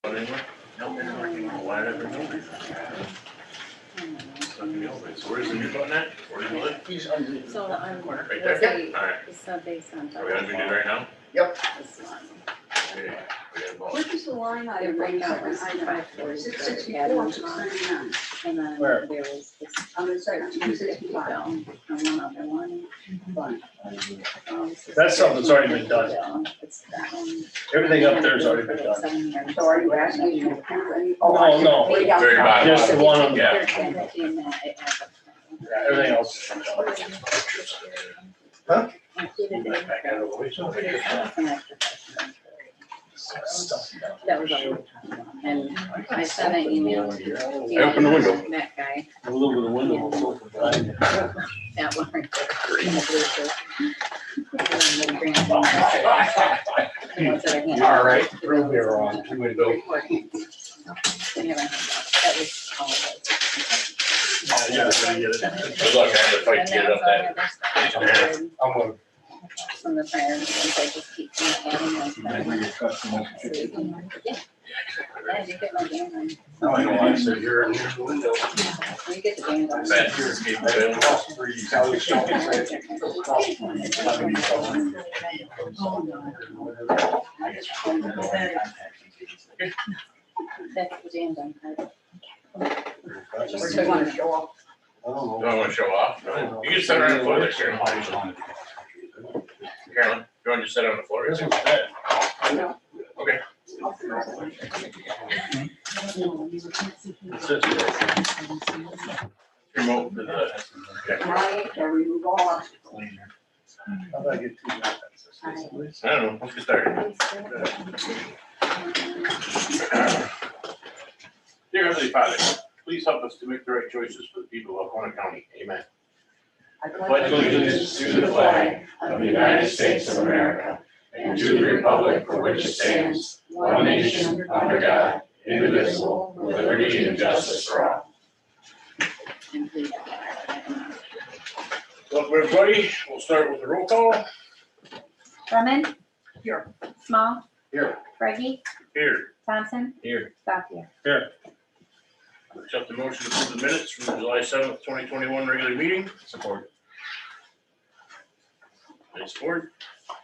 Anywhere? Nope. Why never know? So where's the new button at? Where do you live? He's under. So I'm, Right was there? they, Alright. so they sent Are we gonna do it right now? this one. Okay. We got both. What is the line They item? break out was Item 540. 664, 639. And then Where? there was this I'm gonna say bill 265. and one other one. That's something that's already been done. It's that one. Everything up there's already been done. 7 years. So are you asking me to approve any? No, no. Way down. Very bottom. Just the one on the, Yeah. 13, that it adds up. yeah, everything else is done. Huh? Included in- Back out of the way, so they It's get- not an extra question. That was all. And I sent an email to Open the window. that guy, A little bit of window. was open, but I- that one right there. All right. Real beer on, two window. That was all of it. Yeah, I get it. Good luck, I had to fight to get it up that. I'm gonna. From the fire, and so just keep adding like that. Yeah. Yeah, you get my game on. Now I know why I said here and here's the window. You get the game on. Bad here, escape available. That's the jam done. Or do you want to show off? I don't Do know. I wanna show off? You can sit around the floor there, Carolyn. Carolyn, you wanna just sit on the floor? This one's dead. Okay. It's just- Remote to the. Okay. Right, or remove all. How about I get two minutes? I don't know, let's get started. Dear Heavenly Father, please help us to make the right choices for the people of Oconee County. Amen. I pledge allegiance to the flag of the United States of America and to the republic for which it stands, one nation, under God, indivisible, with liberty and justice for all. Welcome, everybody. We'll start with the roll call. Lemon. Here. Small. Here. Reggie. Here. Thompson. Here. Stockton. Accept the motion to approve the minutes from the July 7th, 2021 regular meeting. Support. Any support?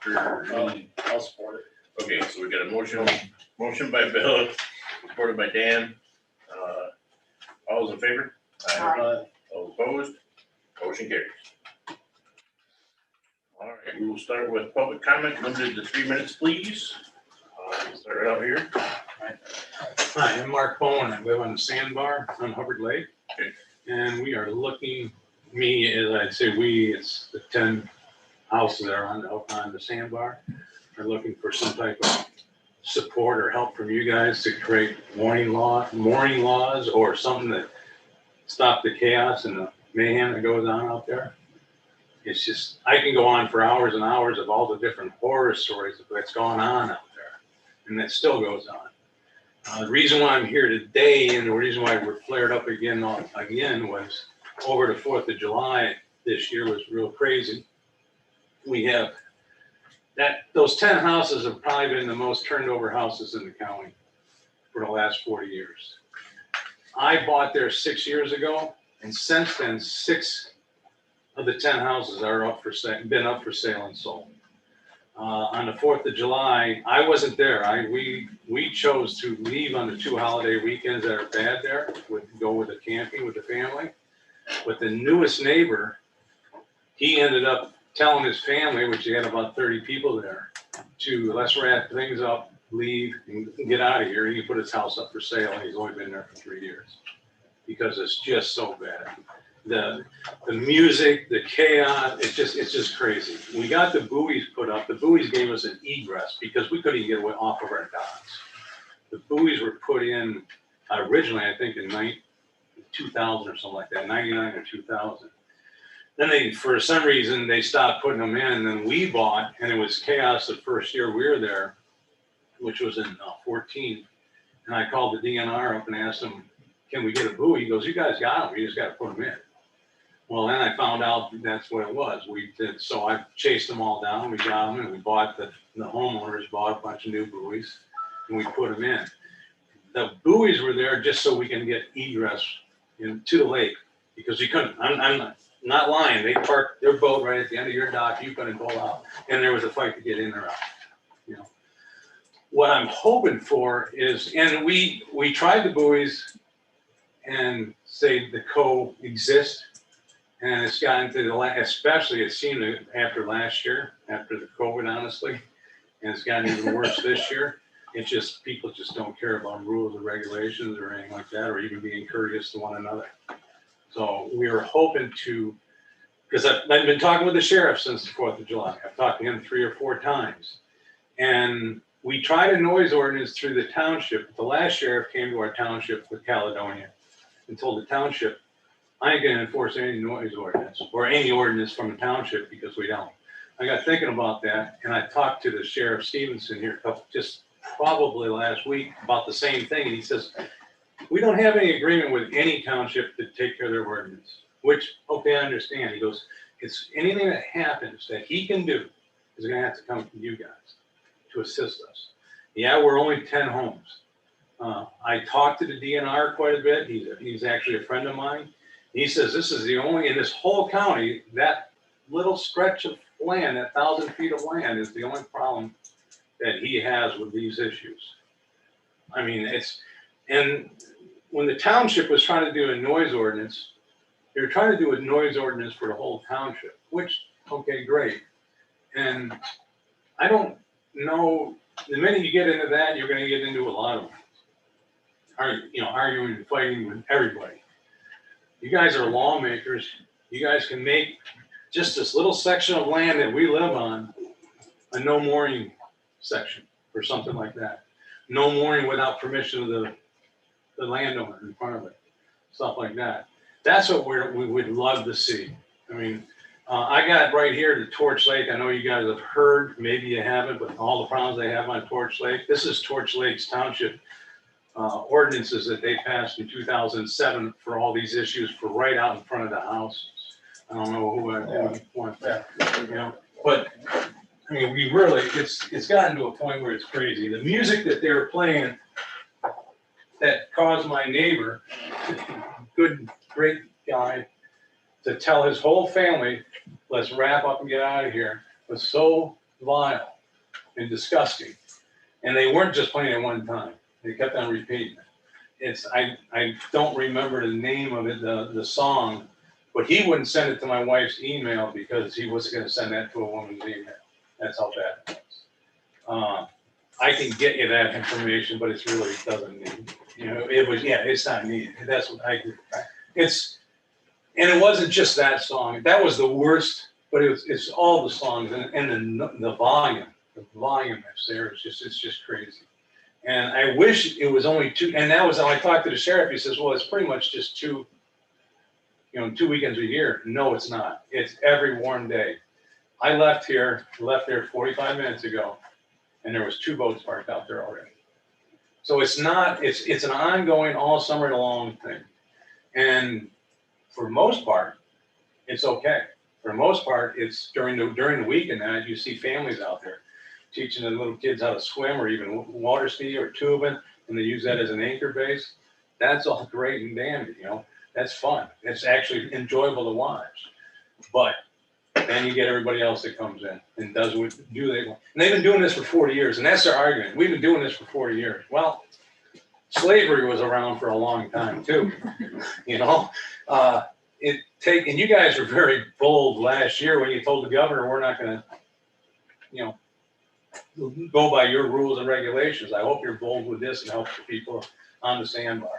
I'll support it. Okay, so we got a motion by Bill, supported by Dan. All those in favor? All opposed? Motion carries. All right, we will start with public comment, limited to 3 minutes, please. Start right out here. Hi, I'm Mark Bowen. I live on the sandbar on Hubbard Lake. Okay. And we are looking, me, as I'd say we, it's the 10 houses that are on the sandbar, are looking for some type of support or help from you guys to create mooring laws or something that stop the chaos and the mayhem that goes on out there. It's just, I can go on for hours and hours of all the different horror stories that's going on out there, and that still goes on. The reason why I'm here today and the reason why we're flared up again was over the 4th of July this year was real crazy. We have those 10 houses have probably been the most turned over houses in the county for the last 40 years. I bought there 6 years ago, and since then, 6 of the 10 houses are been up for sale and sold. On the 4th of July, I wasn't there. We chose to leave on the 2 holiday weekends that are bad there, go with the camping with the family. But the newest neighbor, he ended up telling his family, which he had about 30 people there, to let's wrap things up, leave, and get out of here. He put his house up for sale, and he's only been there for 3 years because it's just so bad. The music, the chaos, it's just crazy. We got the buoys put up. The buoys gave us an egress because we couldn't even get off of our docks. The buoys were put in originally, I think, in 2000 or something like that, 99 or 2000. Then they, for some reason, they stopped putting them in. And then we bought, and it was chaos the first year we were there, which was in 14. And I called the DNR up and asked them, can we get a buoy? He goes, you guys got them. You just got to put them in. Well, then I found out that's what it was. So I chased them all down. We got them, and we bought the homeowners bought a bunch of new buoys, and we put them in. the buoys were there just so we can get egress to the lake, because you couldn't, I'm not lying, they parked their boat right at the end of your dock, you couldn't go out, and there was a fight to get in or out, you know. What I'm hoping for is, and we tried the buoys and say the coexist, and it's gotten to especially it seemed after last year, after the COVID, honestly, and it's gotten even worse this year. It's just, people just don't care about rules or regulations or anything like that, or even being courteous to one another. So we were hoping to, because I've been talking with the sheriff since the 4th of July. I've talked to him 3 or 4 times. And we tried a noise ordinance through the township. The last sheriff came to our township with Caledonia and told the township, I ain't gonna enforce any noise ordinance or any ordinance from a township, because we don't. I got thinking about that, and I talked to the Sheriff Stevenson here just probably last week about the same thing, and he says, we don't have any agreement with any township to take care of their ordinance, which, okay, I understand. He goes, it's anything that happens that he can do is gonna have to come from you guys to assist us. Yeah, we're only 10 homes. I talked to the DNR quite a bit. He's actually a friend of mine. He says this is the only, in this whole county, that little stretch of land, that 1,000 feet of land is the only problem that he has with these issues. I mean, and when the township was trying to do a noise ordinance, they were trying to do a noise ordinance for the whole township, which, okay, great. And I don't know, the minute you get into that, you're gonna get into a lot of, arguing and fighting with everybody. You guys are lawmakers. You guys can make just this little section of land that we live on a no mooring section or something like that. No mooring without permission of the landowner in front of it, stuff like that. That's what we would love to see. I mean, I got right here to Torch Lake. I know you guys have heard, maybe you haven't, but all the problems they have on Torch Lake. This is Torch Lake's township ordinances that they passed in 2007 for all these issues for right out in front of the houses. I don't know who I want that, you know, but I mean, we really, it's gotten to a point where it's crazy. The music that they were playing that caused my neighbor, good, great guy, to tell his whole family, let's wrap up and get out of here, was so vile and disgusting. And they weren't just playing it one time. They kept on repeating it. I don't remember the name of it, the song, but he wouldn't send it to my wife's email because he wasn't going to send that to a woman's email. That's how bad it was. I can get you that information, but it really doesn't need, it's not needed. That's what I do. And it wasn't just that song. That was the worst, but it's all the songs and the volume that's there. It's just crazy. And I wish it was only 2. And that was how I talked to the sheriff. He says, well, it's pretty much just 2 weekends a year. No, it's not. It's every warm day. I left there 45 minutes ago, and there was 2 boats parked out there already. So it's an ongoing all summer long thing. And for the most part, it's okay. For the most part, it's during the week and that you see families out there teaching the little kids how to swim or even water ski or tubing, and they use that as an anchor base. That's all great and dandy, that's fun. It's actually enjoyable to watch. But then you get everybody else that comes in and does what they want. And they've been doing this for 40 years, and that's their argument. We've been doing this for 40 years. Well, slavery was around for a long time too, and you guys were very bold last year when you told the governor we're not going to, go by your rules and regulations. I hope you're bold with this and help the people on the sandbar,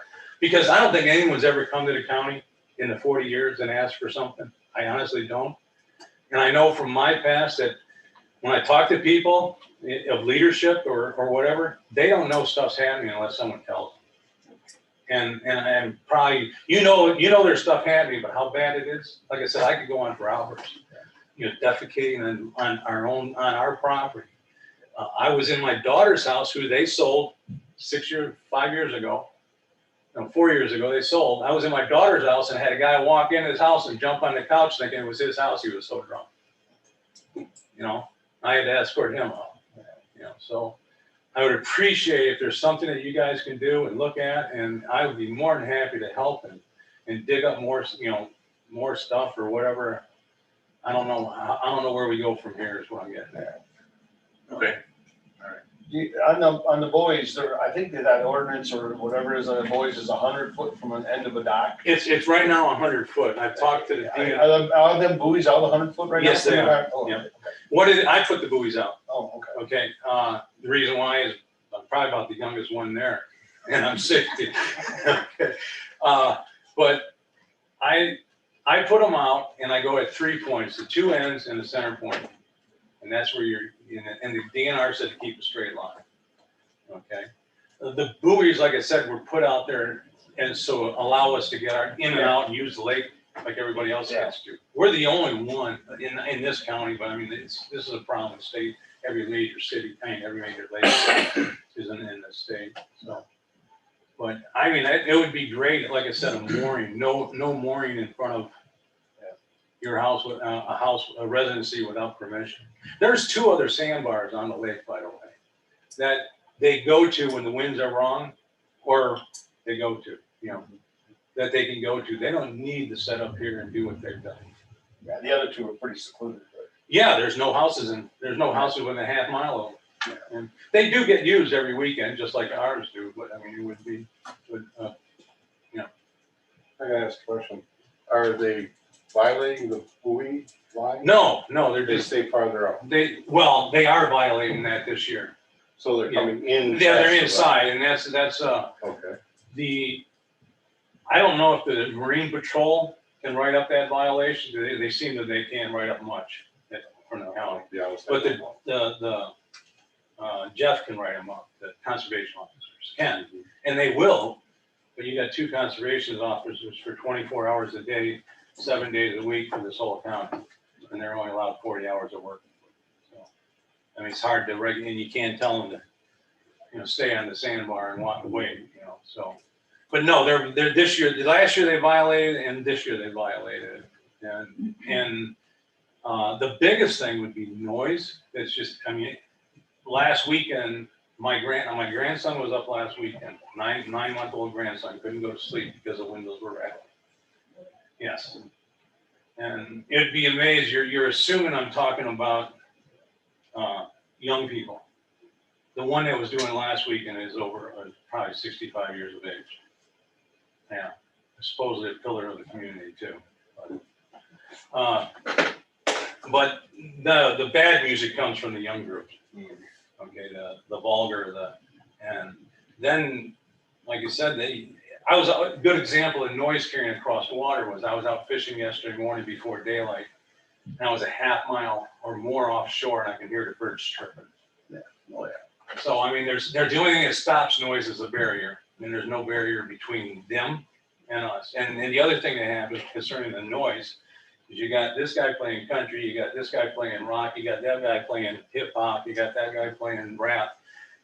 because I don't think anyone's ever come to the county in the 40 years and asked for something. I honestly don't. And I know from my past that when I talk to people of leadership or whatever, they don't know stuff's happening unless someone tells them. And probably, there's stuff happening, but how bad it is, like I said, I could go on for hours, defecating on our property. I was in my daughter's house, who they sold 5 years ago. 4 years ago, they sold. I was in my daughter's house and had a guy walk in his house and jump on the couch thinking it was his house. He was so drunk. I had to escort him out. So I would appreciate if there's something that you guys can do and look at, and I would be more than happy to help and dig up more, more stuff or whatever. I don't know where we go from here is what I'm getting at. Okay. On the buoys, there, I think that ordinance or whatever is on the buoys is 100 foot from an end of a dock. It's right now 100 foot. I've talked to the DNR. Are them buoys out 100 foot right now? Yes, they are. Oh, Yeah. okay. I put the buoys out. Oh, okay. Okay, the reason why is I'm probably about the youngest one there, and I'm 60. Okay. But I put them out, and I go at 3 points, the 2 ends and the center point, and that's where and the DNR said to keep a straight line. Okay, the buoys, like I said, were put out there, and so allow us to get our in and out and use the lake like everybody else has to. We're the only one in this county, but I mean, this is a problem in the state. Every major city, every major lake is in the state. So, but I mean, it would be great. Like I said, a mooring, no mooring in front of your house with a residency without permission. There's 2 other sandbars on the lake, by the way, that they go to when the winds are wrong, or they go to, that they can go to. They don't need to set up here and do what they've done. Yeah, the other 2 are pretty secluded. Yeah, there's no houses within a half mile of them. And they do get used every weekend, just like ours do, but I mean, it would be, I gotta ask a question. Are they violating the buoy line? no, they're They just, stay farther up. they are violating that this year. So they're coming in. Yeah, they're faster, right? inside, and that's Okay. I don't know if the Marine Patrol can write up that violation. They seem that they can't write up much from the county. Yeah, I was But thinking. Jeff can write them up, the conservation officers can, and they will, but you got 2 conservation officers for 24 hours a day, 7 days a week for this whole county, and they're only allowed 40 hours of work. So, I mean, it's hard to regulate, and you can't tell them to, stay on the sandbar and walk away, so. But no, they're this year, last year they violated, and this year they violated, and the biggest thing would be noise. It's just, I mean, last weekend, my grandson was up last weekend, 9-month-old grandson, couldn't go to sleep because the windows were rattling. Yes. And it'd be amazed, you're assuming I'm talking about young people. The one that was doing last weekend is over probably 65 years of age. Yeah, supposedly a pillar of the community too. But the bad music comes from the young groups. Okay, the vulgar, and then, like I said, I was a good example of noise carrying across water was I was out fishing yesterday morning before daylight, and I was a half mile or more offshore, and I can hear the birds chirping. Yeah. Oh, yeah. So I mean, the only thing that stops noise is a barrier, and there's no barrier between them and us. And the other thing they have is concerning the noise. You got this guy playing country, you got this guy playing rock, you got that guy playing hip hop, you got that guy playing rap,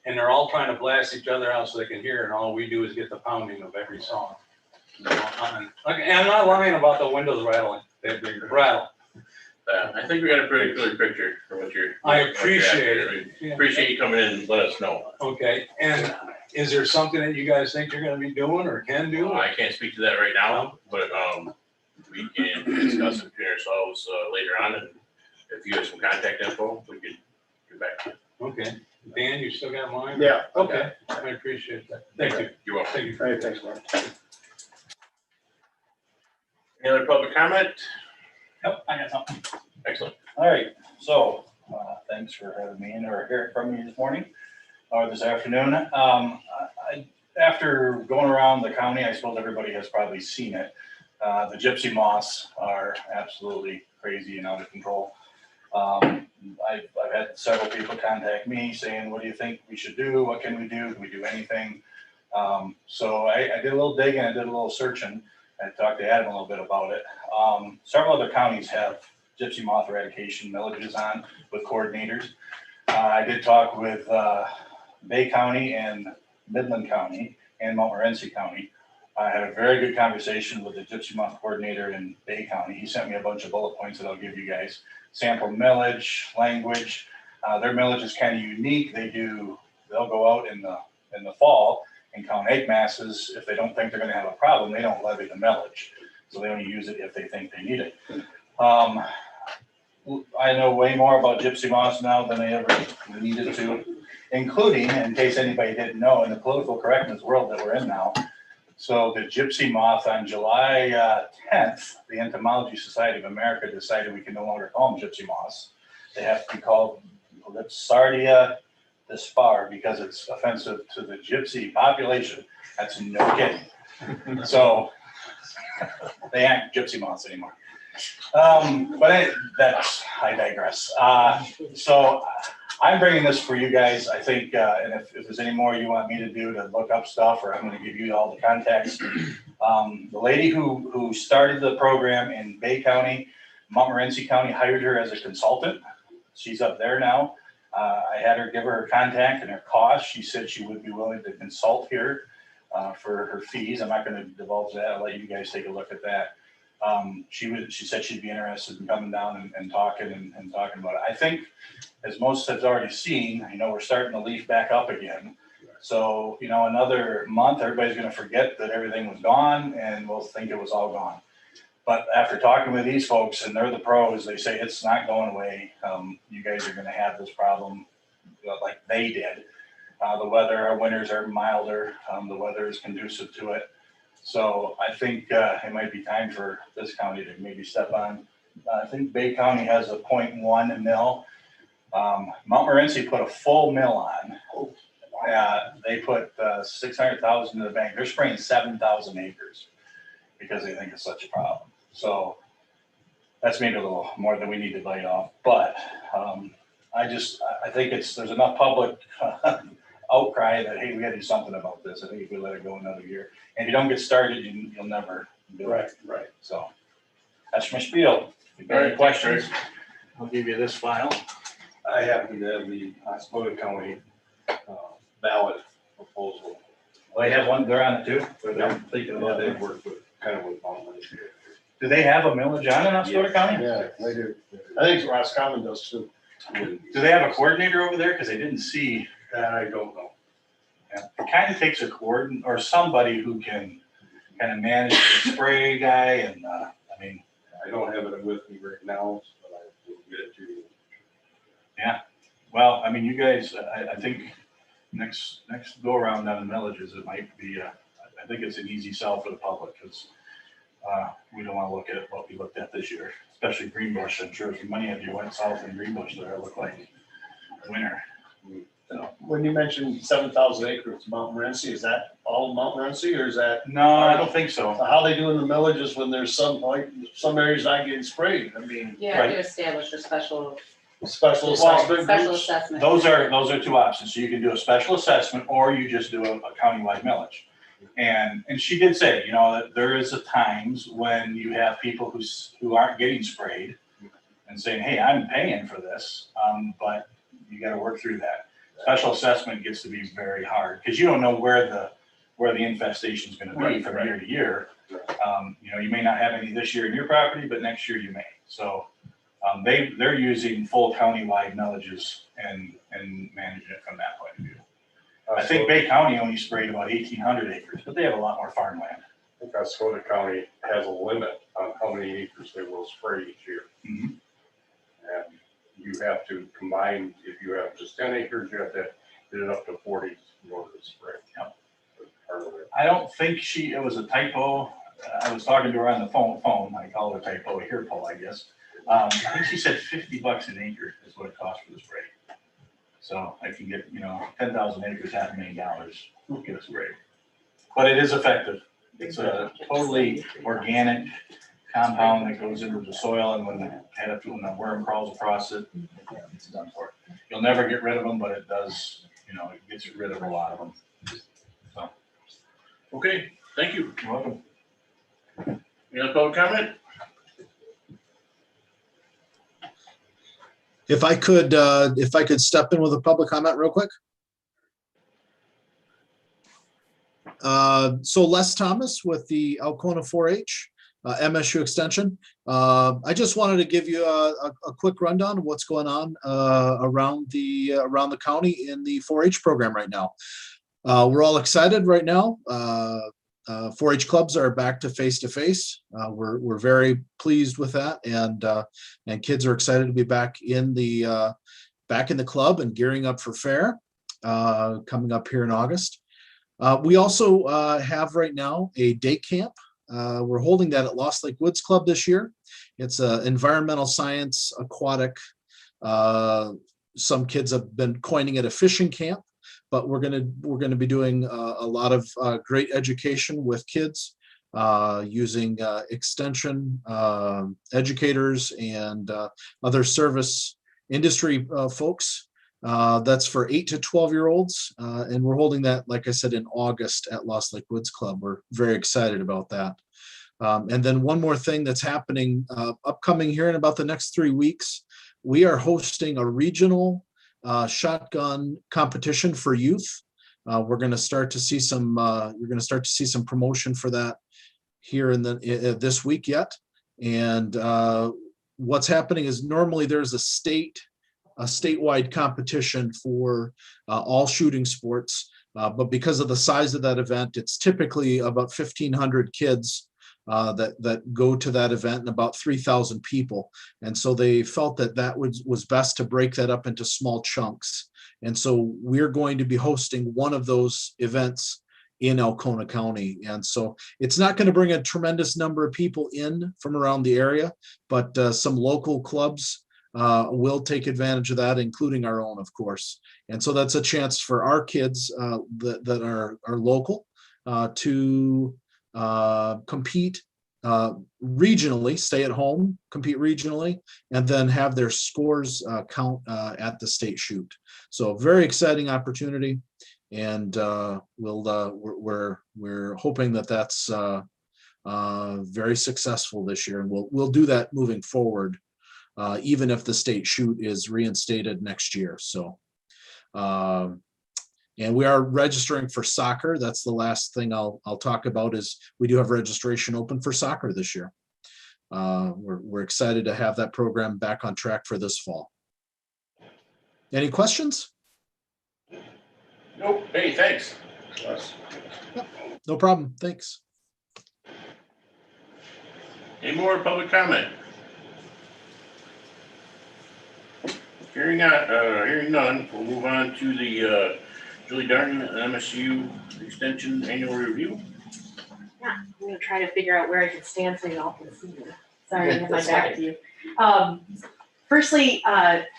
and they're all trying to blast each other out so they can hear it, and all we do is get the pounding of every song. And I'm not lying about the windows rattling, they rattle. I think we got a pretty clear picture for what you're. I appreciate it. We appreciate you coming in and let us know. Okay, and is there something that you guys think you're gonna be doing or can do? I can't speak to that right now, but we can discuss it between ourselves later on, and if you have some contact info, we can get back to you. Okay, Dan, you still got mine? Yeah. Okay, I appreciate that. Thank you. You're welcome. Thank you. All right, thanks, Mark. Any other public comment? Nope, I got something. Excellent. All right, so, thanks for having me in or hearing from me this morning or this afternoon. After going around the county, I suppose everybody has probably seen it. The gypsy moths are absolutely crazy and out of control. I've had several people contact me saying, what do you think we should do? What can we do? Can we do anything? So I did a little digging, I did a little searching. I talked to Adam a little bit about it. Several other counties have gypsy moth eradication villages on with coordinators. I did talk with Bay County and Midland County and Montmorency County. I had a very good conversation with the gypsy moth coordinator in Bay County. He sent me a bunch of bullet points that I'll give you guys. Sample millage, language. Their millage is kind of unique. They do they'll go out in the fall and count egg masses. If they don't think they're gonna have a problem, they don't levy the millage. So they only use it if they think they need it. I know way more about gypsy moss now than I ever needed to, including, in case anybody didn't know, in the political correctness world that we're in now. So the gypsy moth on July 10th, the Entomology Society of America decided we can no longer call them gypsy moths. They have to be called Sardia dispar because it's offensive to the gypsy population. That's no kidding. So they aren't gypsy moths anymore. I digress. So I'm bringing this for you guys. I think, and if there's any more you want me to do to look up stuff, or I'm going to give you all the contacts. The lady who started the program in Bay County, Montmorency County hired her as a consultant. She's up there now. I had her give her contact and her cost. She said she would be willing to consult here for her fees. I'm not going to divulge that. I'll let you guys take a look at that. She said she'd be interested in coming down and talking and talking about it. I think, as most have already seen, we're starting to leaf back up again. So, another month, everybody's going to forget that everything was gone and we'll think it was all gone. But after talking with these folks, and they're the pros, they say it's not going away. You guys are going to have this problem like they did. The weather, our winters are milder. The weather is conducive to it. So I think it might be time for this county to maybe step on. I think Bay County has a 0.1 mill. Montmorency put a full mill on. They put 600,000 in the bank. They're spraying 7,000 acres because they think it's such a problem. So that's maybe a little more than we need to bite off. But I think there's enough public outcry that, hey, we got to do something about this. I think if we let it go another year, and if you don't get started, you'll never do it. Right. So that's my spiel. If you got any questions, I'll give you this file. I happen to have the Oscoda County ballot proposal. Well, they have one, they're on it too. They're thinking about They it. work with, kind of with Montmorency. Do they have a millage on in Oscoda County? Yeah, they do. I think Roscommon does too. Do they have a coordinator over there? Because I didn't see. That I don't know. Yeah. It kind of takes a coordinator or somebody who can kind of manage the spray guy. And I don't have it with me right now, but I will get it to you. well, you guys, I think next go around on the millages, it might be, I think it's an easy sell for the public because we don't want to look at what we looked at this year, especially Greenbush. I'm sure if many of you went south in Greenbush there, it looked like winter. So, When you mentioned 7,000 acres, Montmorency, is that all Montmorency or is that no, I don't think so. how they do in the villages when there's some areas not getting sprayed? You have to establish a special Special assessment groups? assessment. Those are two options. So you can do a special assessment or you just do a countywide millage. And she did say, that there is times when you have people who aren't getting sprayed and saying, hey, I'm paying for this, but you got to work through that. Special assessment gets to be very hard because you don't know where the infestation is going to be from year to year. You may not have any this year in your property, but next year you may. So they're using full countywide millages and managing it from that point of view. I think Bay County only sprayed about 1,800 acres, but they have a lot more farmland. I think Oscoda County has a limit on how many acres they will spray each year. Mm-hmm. And you have to combine, if you have just 10 acres, you have to get it up to 40 in order to spray. Yep. Part of it. I don't think it was a typo. I was talking to her on the phone. I call it a typo, a hair pull, I guess. I think she said $50 an acre is what it costs for the spray. So I can get, 10,000 acres, $500,000, get a spray. But it is effective. It's a totally organic compound that goes into the soil, and when the worm crawls across it, it's done for it. You'll never get rid of them, but it does, it gets rid of a lot of them. So, Okay, thank you. you're welcome. Any other public comment? If I could step in with a public comment real quick. So Les Thomas with the Alcona 4-H. MSU Extension. I just wanted to give you a quick rundown of what's going on around the county in the 4-H program right now. We're all excited right now. 4-H clubs are back to face-to-face. We're very pleased with that, and kids are excited to be back in the club and gearing up for fair coming up here in August. We also have right now a day camp. We're holding that at Lost Lake Woods Club this year. It's an environmental science aquatic. Some kids have been coining it a fishing camp, but we're gonna be doing a lot of great education with kids using extension educators and other service industry folks. That's for 8 to 12-year-olds, and we're holding that, like I said, in August at Lost Lake Woods Club. We're very excited about that. And then one more thing that's happening upcoming here in about the next 3 weeks, we are hosting a regional shotgun competition for youth. We're going to start to see some. You're going to start to see some promotion for that here in this week yet. And what's happening is normally there's a statewide competition for all shooting sports, but because of the size of that event, it's typically about 1,500 kids that go to that event, and about 3,000 people. And so they felt that was best to break that up into small chunks. And so we're going to be hosting one of those events in Alcona County. And so it's not going to bring a tremendous number of people in from around the area, but some local clubs will take advantage of that, including our own, of course. And so that's a chance for our kids that are local to compete regionally, stay at home, compete regionally, and then have their scores count at the state shoot. So very exciting opportunity, and we're hoping that that's very successful this year, and we'll do that moving forward. Even if the state shoot is reinstated next year. So, and we are registering for soccer. That's the last thing I'll talk about, is we do have registration open for soccer this year. We're excited to have that program back on track for this fall. Any questions? Nope. Hey, thanks. No problem. Thanks. Any more public comment? Hearing none, we'll move on to the Julie Darden MSU Extension Annual Review. Yeah, I'm gonna try to figure out where I can stand so you all can see me. Sorry, I have my That's back to you. Firstly,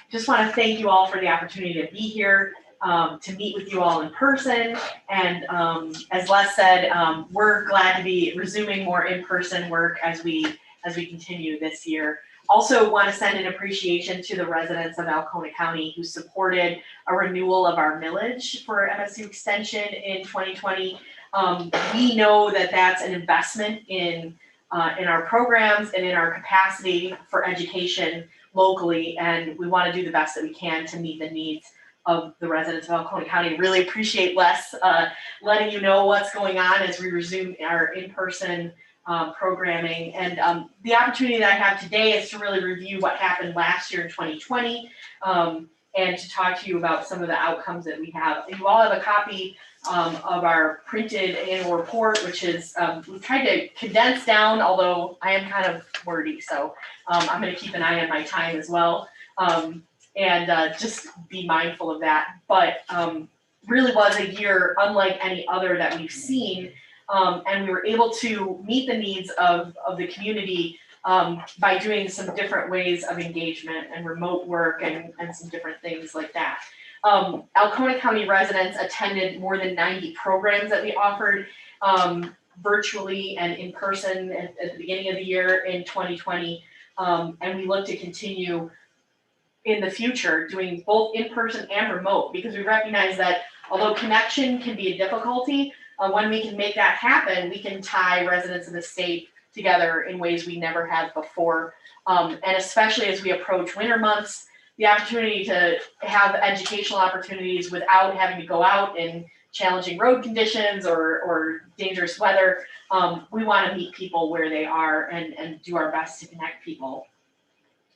just want to thank you all for the opportunity to be here, to meet with you all in person. And as Les said, we're glad to be resuming more in-person work as we continue this year. Also want to send an appreciation to the residents of Alcona County who supported a renewal of our millage for MSU Extension in 2020. We know that that's an investment in our programs and in our capacity for education locally, and we want to do the best that we can to meet the needs of the residents of Alcona County. Really appreciate Les letting you know what's going on as we resume our in-person programming. And the opportunity that I have today is to really review what happened last year in 2020 and to talk to you about some of the outcomes that we have. You all have a copy of our printed annual report, which is, we've tried to condense down, although I am kind of wordy, so I'm going to keep an eye on my time as well, and just be mindful of that. But really was a year unlike any other that we've seen. And we were able to meet the needs of the community by doing some different ways of engagement and remote work and some different things like that. Alcona County residents attended more than 90 programs that we offered virtually and in person at the beginning of the year in 2020. And we look to continue in the future doing both in person and remote, because we recognize that although connection can be a difficulty, when we can make that happen, we can tie residents of the state together in ways we never have before. And especially as we approach winter months, the opportunity to have educational opportunities without having to go out and challenging road conditions or dangerous weather. We want to meet people where they are and do our best to connect people.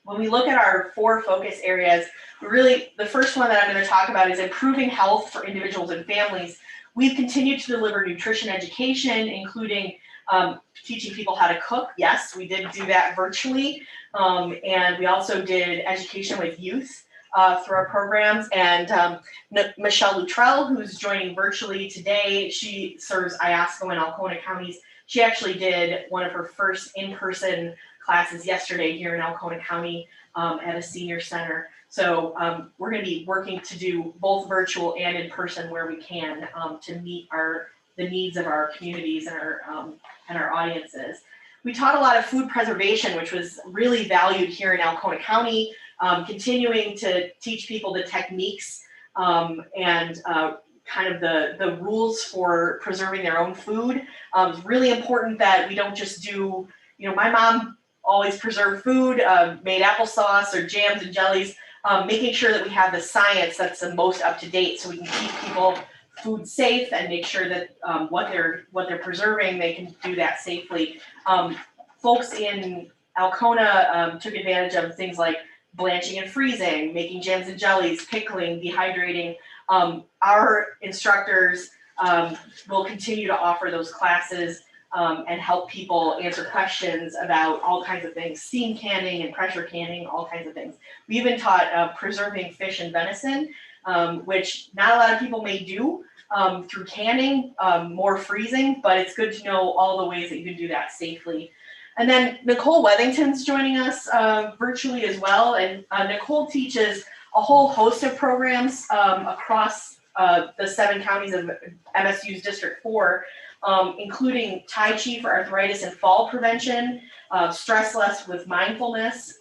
When we look at our 4 focus areas, the first one that I'm going to talk about is improving health for individuals and families. We've continued to deliver nutrition education, including teaching people how to cook. Yes, we did do that virtually. And we also did education with youth through our programs. And Michelle Luttrell, who's joining virtually today, she serves Iosco and Alcona counties. She actually did one of her first in-person classes yesterday here in Alcona County at a senior center. So we're going to be working to do both virtual and in person where we can to meet the needs of our communities and our audiences. We taught a lot of food preservation, which was really valued here in Alcona County, continuing to teach people the techniques and kind of the rules for preserving their own food. It's really important that we don't just do, my mom always preserved food, made applesauce or jams and jellies, making sure that we have the science that's the most up to date so we can keep people food safe and make sure that what they're preserving, they can do that safely. Folks in Alcona took advantage of things like blanching and freezing, making jams and jellies, pickling, dehydrating. Our instructors will continue to offer those classes and help people answer questions about all kinds of things, steam canning and pressure canning, all kinds of things. We even taught preserving fish and venison, which not a lot of people may do through canning, more freezing, but it's good to know all the ways that you can do that safely. And then Nicole Wethington's joining us virtually as well, and Nicole teaches a whole host of programs across the 7 counties of MSU's District 4, including Tai Chi for arthritis and fall prevention, Stress Less with mindfulness.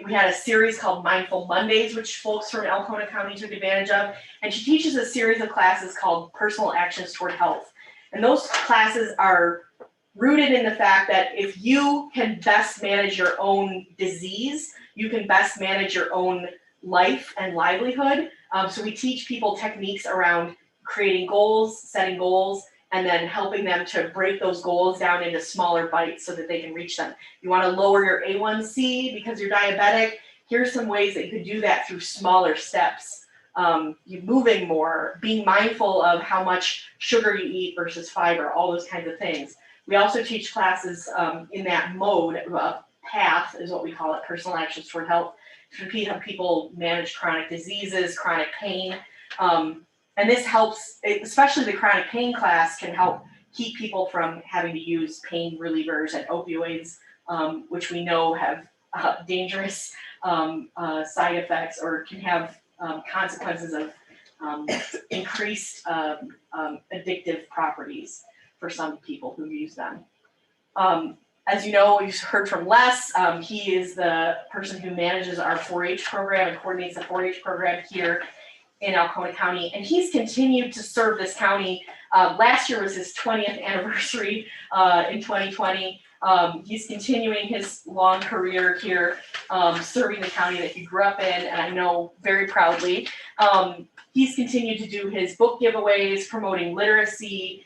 We had a series called Mindful Mondays, which folks from Alcona County took advantage of. And she teaches a series of classes called Personal Actions Toward Health. And those classes are rooted in the fact that if you can best manage your own disease, you can best manage your own life and livelihood. So we teach people techniques around creating goals, setting goals, and then helping them to break those goals down into smaller bites so that they can reach them. You want to lower your A1C because you're diabetic. Here's some ways that you could do that through smaller steps. You moving more, being mindful of how much sugar you eat versus fiber, all those kinds of things. We also teach classes in that mode, path is what we call it, personal actions toward health, to help people manage chronic diseases, chronic pain. And this helps, especially the chronic pain class can help keep people from having to use pain relievers and opioids, which we know have dangerous side effects or can have consequences of increased addictive properties for some people who use them. As you know, we've heard from Les. He is the person who manages our 4-H program and coordinates the 4-H program here in Alcona County, and he's continued to serve this county. Last year was his 20th anniversary in 2020. He's continuing his long career here, serving the county that he grew up in, and I know very proudly. He's continued to do his book giveaways, promoting literacy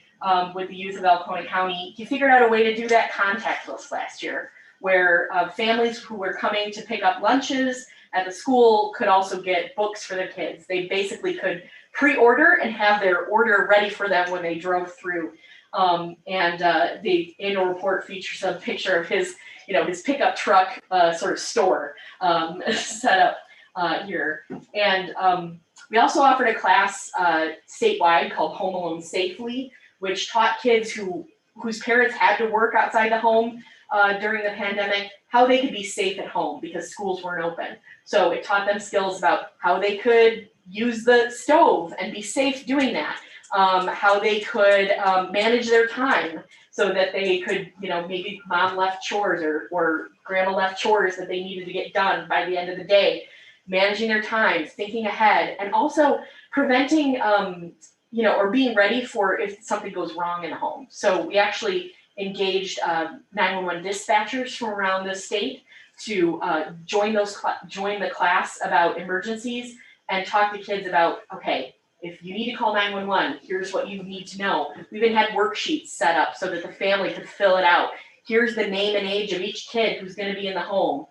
with the youth of Alcona County. He figured out a way to do that contactless last year, where families who were coming to pick up lunches at the school could also get books for their kids. They basically could pre-order and have their order ready for them when they drove through. The annual report features a picture of his, his pickup truck sort of store set up here. And we also offered a class statewide called Home Alone Safely, which taught kids whose parents had to work outside the home during the pandemic, how they could be safe at home because schools weren't open. So it taught them skills about how they could use the stove and be safe doing that, how they could manage their time so that they could, maybe mom left chores or grandma left chores that they needed to get done by the end of the day, managing their time, thinking ahead, and also preventing, or being ready for if something goes wrong in the home. So we actually engaged 911 dispatchers from around the state to join the class about emergencies and talk to kids about, okay, if you need to call 911, here's what you need to know. We even had worksheets set up so that the family could fill it out. Here's the name and age of each kid who's gonna be in the home.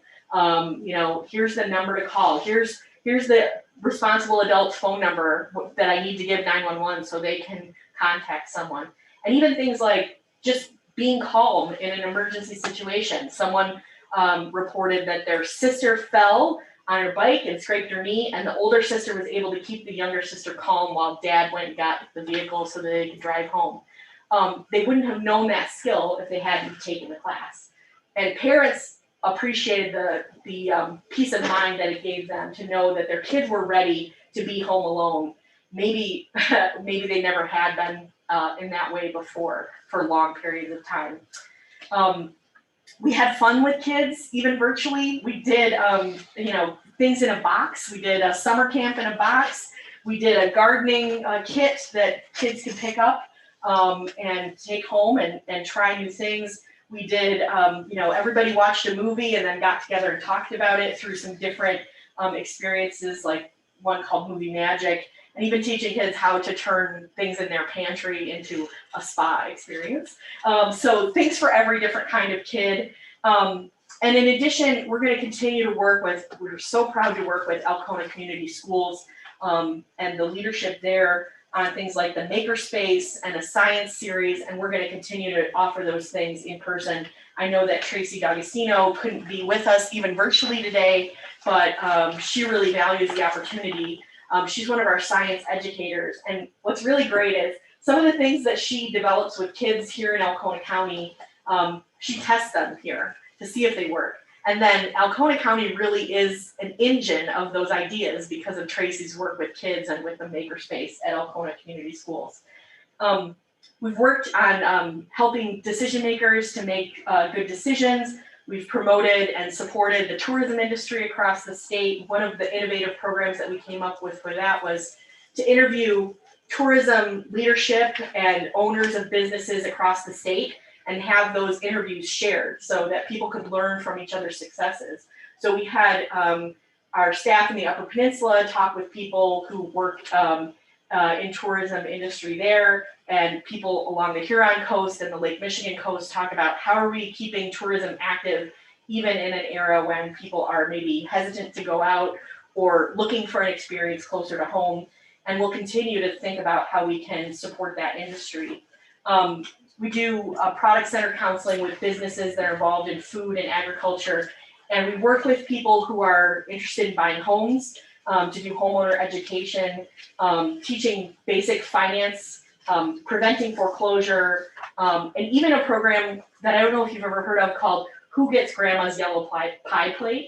Here's the number to call. Here's the responsible adult's phone number that I need to give 911 so they can contact someone. And even things like just being calm in an emergency situation. Someone reported that their sister fell on her bike and scraped her knee, and the older sister was able to keep the younger sister calm while dad went and got the vehicle so that they could drive home. They wouldn't have known that skill if they hadn't taken the class. And parents appreciated the peace of mind that it gave them to know that their kids were ready to be home alone. Maybe they never had been in that way before for long periods of time. We had fun with kids, even virtually. We did, things in a box. We did a summer camp in a box. We did a gardening kit that kids could pick up and take home and try new things. We did, everybody watched a movie and then got together and talked about it through some different experiences, like one called Movie Magic, and even teaching kids how to turn things in their pantry into a spa experience. So things for every different kind of kid. And in addition, we're going to continue to we're so proud to work with Alcona Community Schools and the leadership there on things like the makerspace and a science series, and we're going to continue to offer those things in person. I know that Tracy D'Agostino couldn't be with us even virtually today, but she really values the opportunity. She's one of our science educators, and what's really great is some of the things that she develops with kids here in Alcona County, she tests them here to see if they work. And then Alcona County really is an engine of those ideas because of Tracy's work with kids and with the makerspace at Alcona Community Schools. We've worked on helping decision makers to make good decisions. We've promoted and supported the tourism industry across the state. One of the innovative programs that we came up with for that was to interview tourism leadership and owners of businesses across the state and have those interviews shared so that people could learn from each other's successes. So we had our staff in the Upper Peninsula talk with people who work in tourism industry there, and people along the Huron coast and the Lake Michigan coast talk about how are we keeping tourism active even in an era when people are maybe hesitant to go out or looking for an experience closer to home. And we'll continue to think about how we can support that industry. We do product-centered counseling with businesses that are involved in food and agriculture. And we work with people who are interested in buying homes to do homeowner education, teaching basic finance, preventing foreclosure, and even a program that I don't know if you've ever heard of called Who Gets Grandma's Yellow Pie Plate,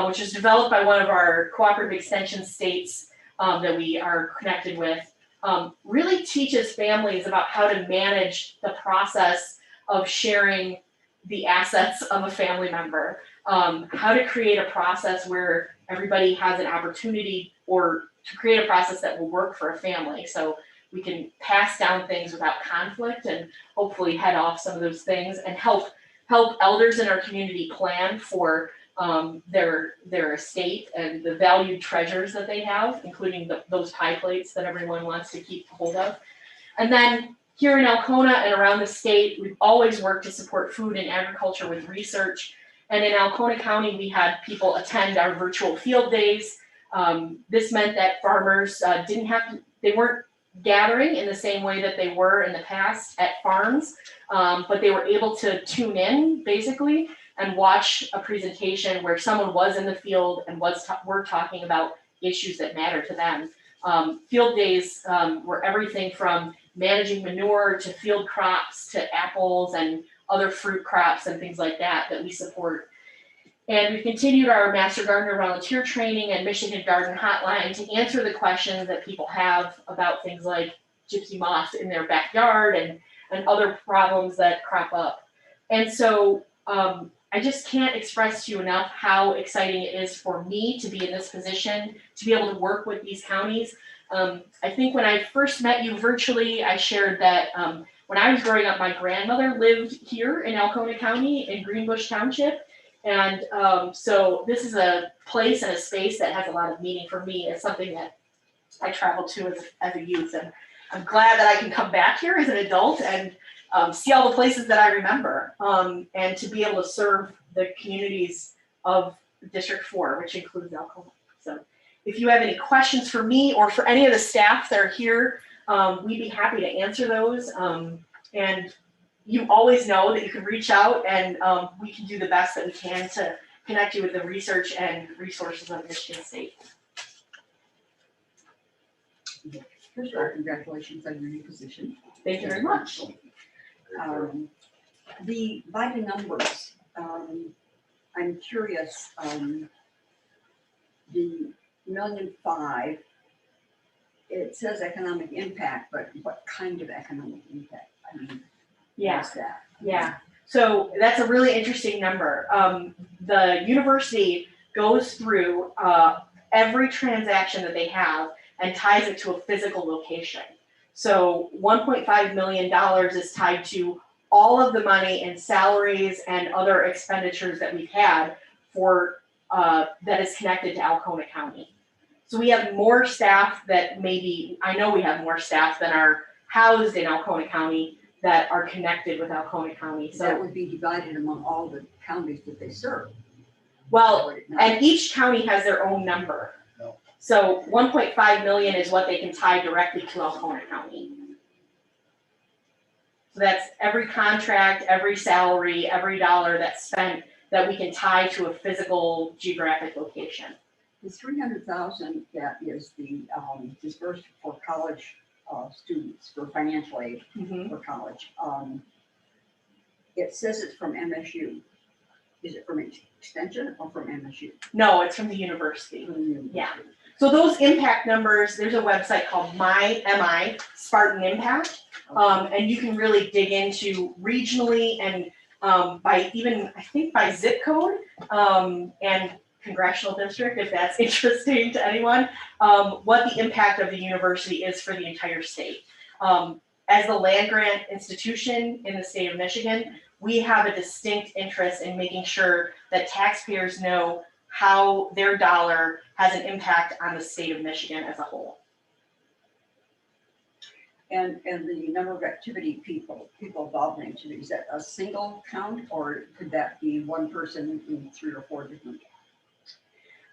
which is developed by one of our cooperative extension states that we are connected with. Really teaches families about how to manage the process of sharing the assets of a family member, how to create a process where everybody has an opportunity, or to create a process that will work for a family. So we can pass down things without conflict and hopefully head off some of those things and help elders in our community plan for their estate and the valued treasures that they have, including those pie plates that everyone wants to keep hold of. And then here in Alcona and around the state, we've always worked to support food and agriculture with research. And in Alcona County, we had people attend our virtual field days. This meant that farmers they weren't gathering in the same way that they were in the past at farms, but they were able to tune in basically and watch a presentation where someone was in the field and were talking about issues that matter to them. Field days were everything from managing manure to field crops to apples and other fruit crops and things like that we support. And we've continued our Master Gardener volunteer training and Michigan Garden Hotline to answer the questions that people have about things like gypsy moths in their backyard and other problems that crop up. And so I just can't express to you enough how exciting it is for me to be in this position, to be able to work with these counties. I think when I first met you virtually, I shared that when I was growing up, my grandmother lived here in Alcona County in Greenbush Township. And so this is a place and a space that has a lot of meaning for me. It's something that I traveled to as a youth, and I'm glad that I can come back here as an adult and see all the places that I remember, and to be able to serve the communities of District 4, which includes Alcona. So if you have any questions for me or for any of the staff that are here, we'd be happy to answer those. And you always know that you can reach out, and we can do the best that we can to connect you with the research and resources of Michigan State. First of all, congratulations on your new position. Thank you very much. By the numbers, I'm curious, the $1.5 million, it says economic impact, but what kind of economic impact? I mean, Yeah. what's that? Yeah, so that's a really interesting number. The university goes through every transaction that they have and ties it to a physical location. So $1.5 million is tied to all of the money and salaries and other expenditures that we've had for that is connected to Alcona County. So we have more staff that I know we have more staff than are housed in Alcona County that are connected with Alcona County. That So, would be divided among all the counties that they serve. well, Would it not? and each county has their own number. No. So 1.5 million is what they can tie directly to Alcona County. So that's every contract, every salary, every dollar that's spent that we can tie to a physical geographic location. The 300,000 that is the disbursed for college students for financial aid for college. It says it's from MSU. Is it from Extension or from MSU? No, it's from the university. From the university. Yeah. So those impact numbers, there's a website called MI Spartan Impact. And you can really dig into regionally and by even, I think by zip code and congressional district, if that's interesting to anyone, what the impact of the university is for the entire state. As the land grant institution in the state of Michigan, we have a distinct interest in making sure that taxpayers know how their dollar has an impact on the state of Michigan as a whole. And the number of people involved in activity, is that a single count or could that be one person in 3 or 4 different?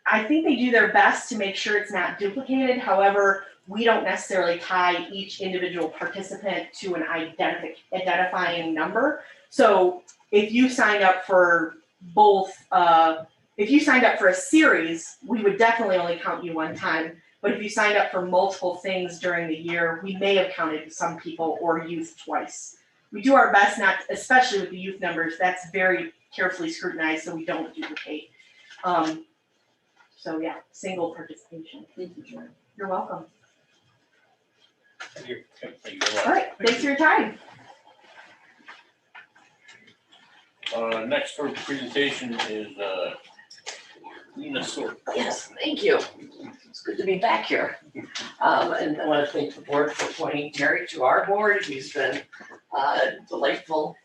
I think they do their best to make sure it's not duplicated. However, we don't necessarily tie each individual participant to an identifying number. So if you signed up for both, if you signed up for a series, we would definitely only count you one time. But if you signed up for multiple things during the year, we may have counted some people or youth twice. We do our best not, especially with the youth numbers, that's very carefully scrutinized so we don't duplicate. So yeah, single participation. Thank you, Joy. You're welcome. Thank you. All right, thanks for your time. Next for presentation is Nina Sork. Yes, thank you. It's good to be back here. And I want to thank the board for appointing Terry to our board. He's been a delightful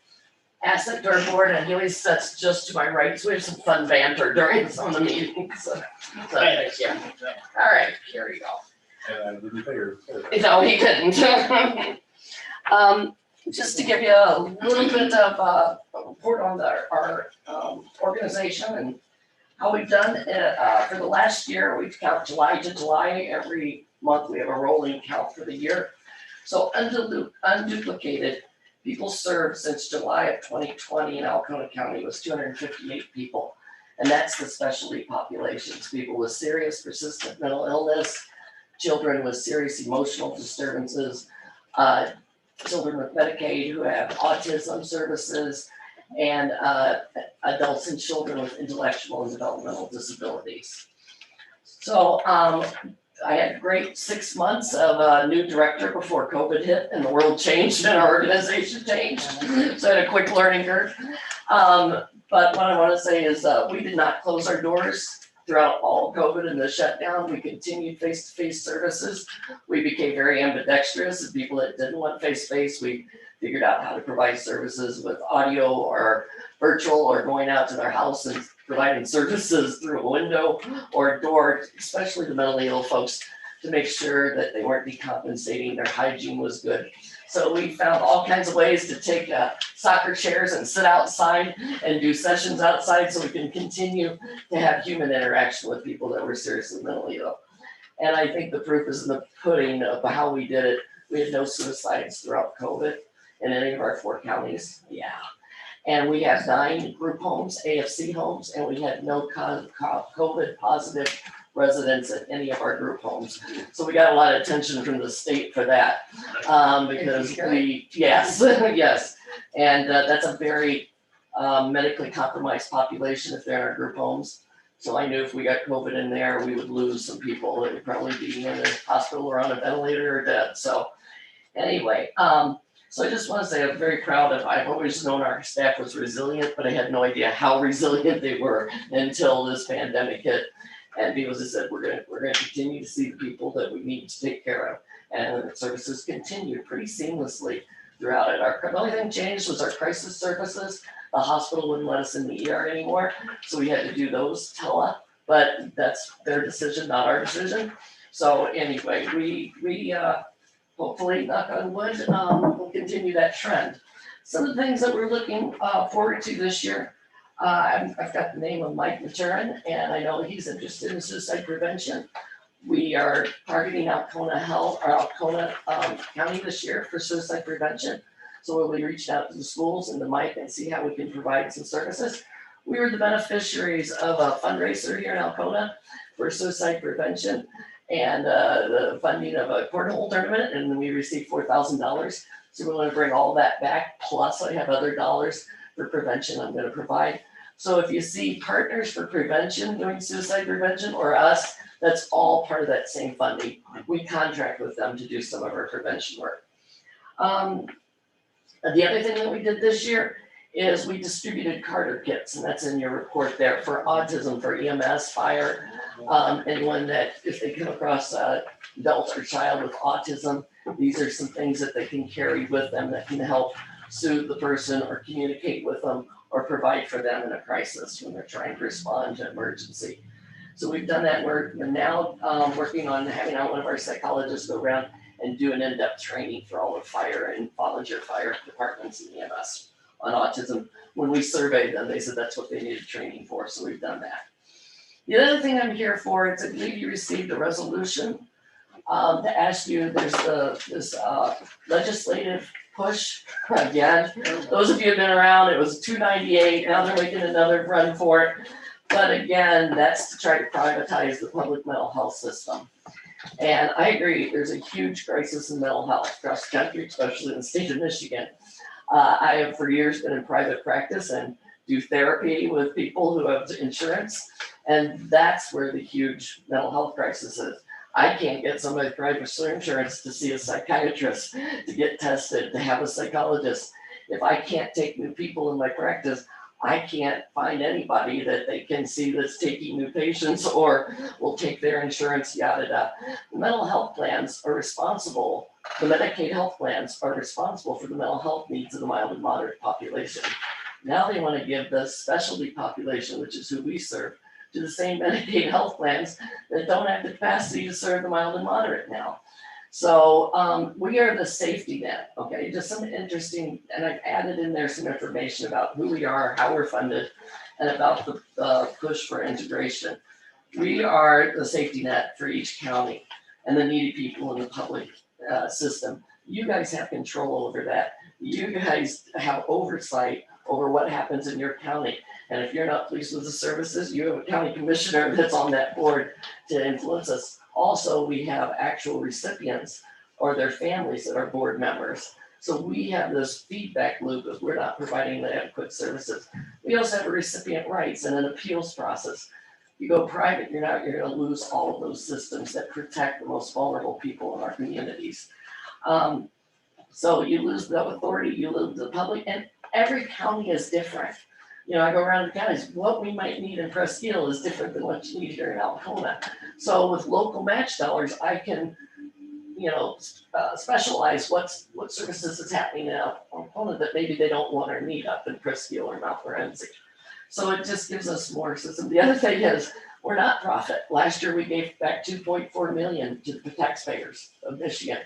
asset to our board, and he always sits just to my right, so we have some fun banter during some of the meetings. So thank you. All right, here we go. No, he didn't. Just to give you a little bit of a report on our organization and how we've done for the last year. We've counted July to July. Every month we have a rolling count for the year. So unduplicated people served since July of 2020 in Alcona County was 258 people. And that's the specialty populations, people with serious persistent mental illness, children with serious emotional disturbances, children with Medicaid who have autism services, and adults and children with intellectual and developmental disabilities. So I had a great 6 months of a new director before COVID hit and the world changed and our organization changed. So I had a quick learning curve. But what I want to say is we did not close our doors throughout all of COVID and the shutdown. We continued face-to-face services. We became very ambidextrous, and people that didn't want face-to-face, we figured out how to provide services with audio or virtual or going out to their house and providing services through a window or a door, especially the mentally ill folks to make sure that they weren't decompensating, their hygiene was good. So we found all kinds of ways to take soccer chairs and sit outside and do sessions outside so we can continue to have human interaction with people that were seriously mentally ill. And I think the proof is in the pudding of how we did it. We had no suicides throughout COVID in any of our 4 counties. Yeah. And we had 9 group homes, AFC homes, and we had no COVID positive residents at any of our group homes. So we got a lot of attention from the state for that. Because yes, yes. And that's a very medically compromised population if they're in our group homes. So I knew if we got COVID in there, we would lose some people that would probably be in a hospital or on a ventilator or dead. So anyway, so I just want to say I'm very proud of, I've always known our staff was resilient, but I had no idea how resilient they were until this pandemic hit. And because I said, we're gonna continue to see the people that we need to take care of. And services continued pretty seamlessly throughout it. The only thing changed was our crisis services. The hospital wouldn't let us in the ER anymore, so we had to do those tele, but that's their decision, not our decision. So anyway, we hopefully, knock on wood, we'll continue that trend. Some of the things that we're looking forward to this year, I've got the name of Mgt, and I know he's interested in suicide prevention. We are targeting Alcona County this year for suicide prevention. So we'll be reaching out to the schools and the Mike and see how we can provide some services. We were the beneficiaries of a fundraiser here in Alcona for suicide prevention and the funding of a cornhole tournament, and then we received $4,000. So we want to bring all that back. Plus, I have other dollars for prevention I'm going to provide. So if you see Partners for Prevention doing suicide prevention or us, that's all part of that same funding. We contract with them to do some of our prevention work. The other thing that we did this year is we distributed Carter kits, and that's in your report there, for autism, for EMS, fire, anyone that, if they come across an adult or child with autism, these are some things that they can carry with them that can help soothe the person or communicate with them or provide for them in a crisis when they're trying to respond to an emergency. So we've done that work. We're now working on having out one of our psychologists go around and do an in-depth training for all the fire and volunteer fire departments in EMS on autism. When we surveyed them, they said that's what they needed training for, so we've done that. The other thing I'm here for is I believe you received a resolution to ask you, there's this legislative push again. Those of you who've been around, it was 298, now they're making another run for it. But again, that's to try to privatize the public mental health system. And I agree, there's a huge crisis in mental health across the country, especially in the state of Michigan. I have for years been in private practice and do therapy with people who have insurance. And that's where the huge mental health crisis is. I can't get somebody with private insurance to see a psychiatrist, to get tested, to have a psychologist. If I can't take new people in my practice, I can't find anybody that they can see that's taking new patients or will take their insurance, yada, yada. The mental health plans are responsible, the Medicaid health plans are responsible for the mental health needs of the mild and moderate population. Now they want to give the specialty population, which is who we serve, to the same Medicaid health plans that don't have the capacity to serve the mild and moderate now. So we are the safety net, okay? Just some interesting, and I've added in there some information about who we are, how we're funded, and about the push for integration. We are the safety net for each county and the needy people in the public system. You guys have control over that. You guys have oversight over what happens in your county. And if you're not pleased with the services, you have a county commissioner that's on that board to influence us. Also, we have actual recipients or their families that are board members. So we have this feedback loop if we're not providing the adequate services. We also have a recipient rights and an appeals process. You go private, you're gonna lose all of those systems that protect the most vulnerable people in our communities. So you lose the authority, you lose the public, and every county is different. You know, I go around the counties, what we might need in Presque Isle is different than what you need here in Alcona. So with local match dollars, I can, you know, specialize what services is happening in Alcona that maybe they don't want or need up in Presque Isle or Mount Morency. So it just gives us more system. The other thing is, we're not profit. Last year, we gave back 2.4 million to the taxpayers of Michigan.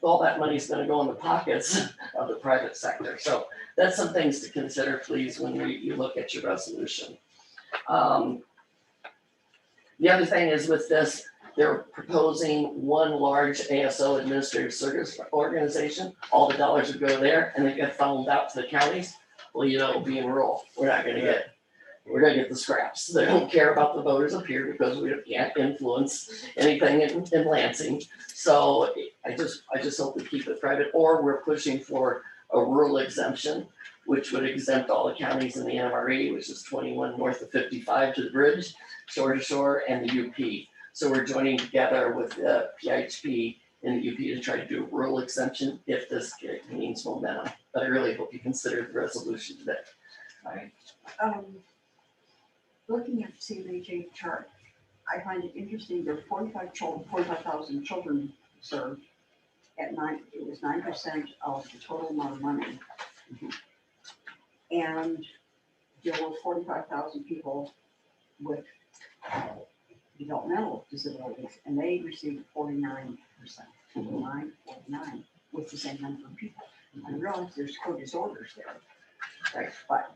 All that money's gonna go in the pockets of the private sector. So that's some things to consider, please, when you look at your resolution. The other thing is with this, they're proposing one large ASO administrative service organization. All the dollars would go there and they get funneled out to the counties. Well, it'll be in rural. We're gonna get the scraps. They don't care about the voters up here because we can't influence anything in Lansing. So I just hope we keep it private, or we're pushing for a rural exemption, which would exempt all the counties in the NMRE, which is 21 north of 55 to the bridge, shore to shore, and the UP. So we're joining together with the PIHP and the UP to try to do a rural exemption if this gains momentum. But I really hope you consider the resolution today. All right. Looking at the CMHA chart, I find it interesting, there are 45,000 children served at it was 9% of the total amount of money. And there were 45,000 people with developmental disabilities, and they received 49%, 49, with the same number of people. I realize there's co-disorders there, right? But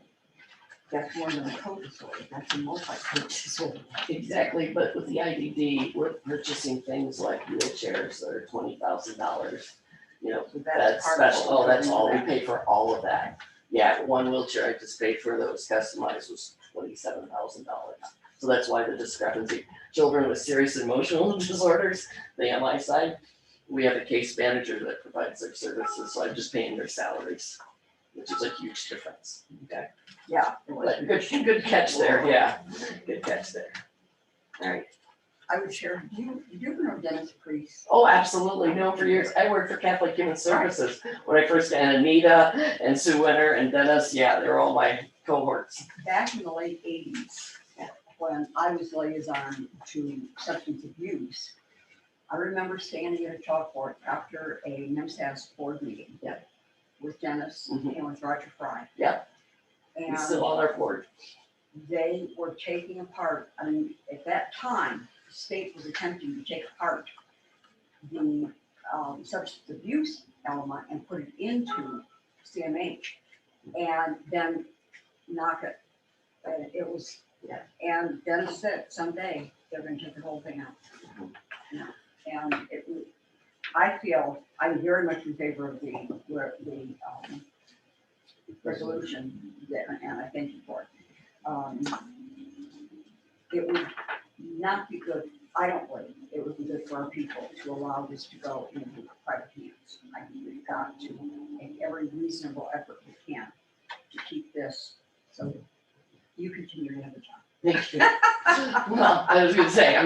that's more than a co-disorder, that's a multi-co-disorder. Exactly, but with the IDD, we're purchasing things like wheelchairs that are $20,000. So That's part of special, what oh, we're that's doing all, we there. pay for all of that. Yeah, one wheelchair I just paid for that was customized was $27,000. So that's why the discrepancy. Children with serious emotional disorders, the MI side, we have a case manager that provides their services, so I'm just paying their salaries, which is a huge difference, okay? Yeah. It was. But good catch there, yeah, good catch there. All right. I would share, you know Dennis Priest? Oh, absolutely, no, for years, I worked for Catholic Human Services, when I first got Anita and Sue Winter and Dennis, yeah, they're all my cohorts. Back in the late 80s, when I was liaison to substance abuse, I remember standing at a chalkboard after a NEMSAS board meeting. Yeah. With Dennis Mhm. and with Roger Fry. Yeah. And He's still on our board. they were taking apart, I mean, at that time, the state was attempting to take apart the substance abuse element and put it into CMH and then knock it. And it was, Yeah. and Dennis said someday they're gonna take the whole thing out. Yeah. And I feel I'm very much in favor of the resolution there, and I thank you for it. It would not be good, I don't believe, it would be good for our people to allow this to go into private hands. I think we've got to make every reasonable effort we can to keep this, so you continue to have a job. Thank you. Well, I was gonna say,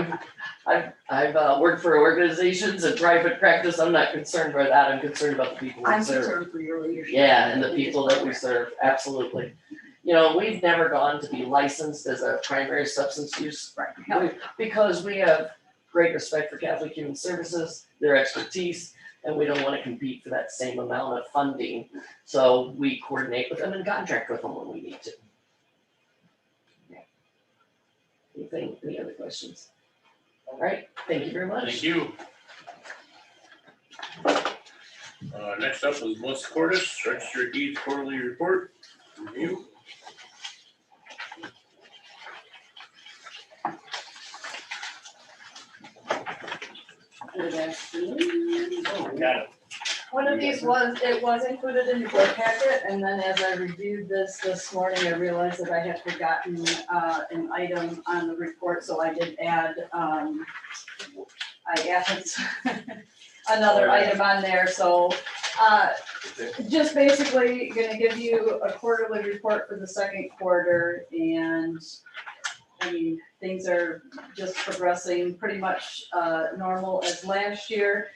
I've worked for organizations and private practice, I'm not concerned by that, I'm concerned about the people we I'm serve. concerned for your leadership. Yeah, and the people that we serve, absolutely. We've never gone to be licensed as a primary substance use. Right. No. Because we have great respect for Catholic Human Services, their expertise, and we don't want to compete for that same amount of funding. So we coordinate with them and contract with them when we need to. Any other questions? All right, thank you very much. Thank you. Next up is Melissa Cordes, Register of Deeds Quarterly Report. Review. Good afternoon. Oh, we got it. One of these was included in your board packet, and then as I reviewed this morning, I realized that I had forgotten an item on the report, so I did add, I added another item on there, so just basically gonna give you a quarterly report for the second quarter, and I mean, things are just progressing pretty much normal as last year.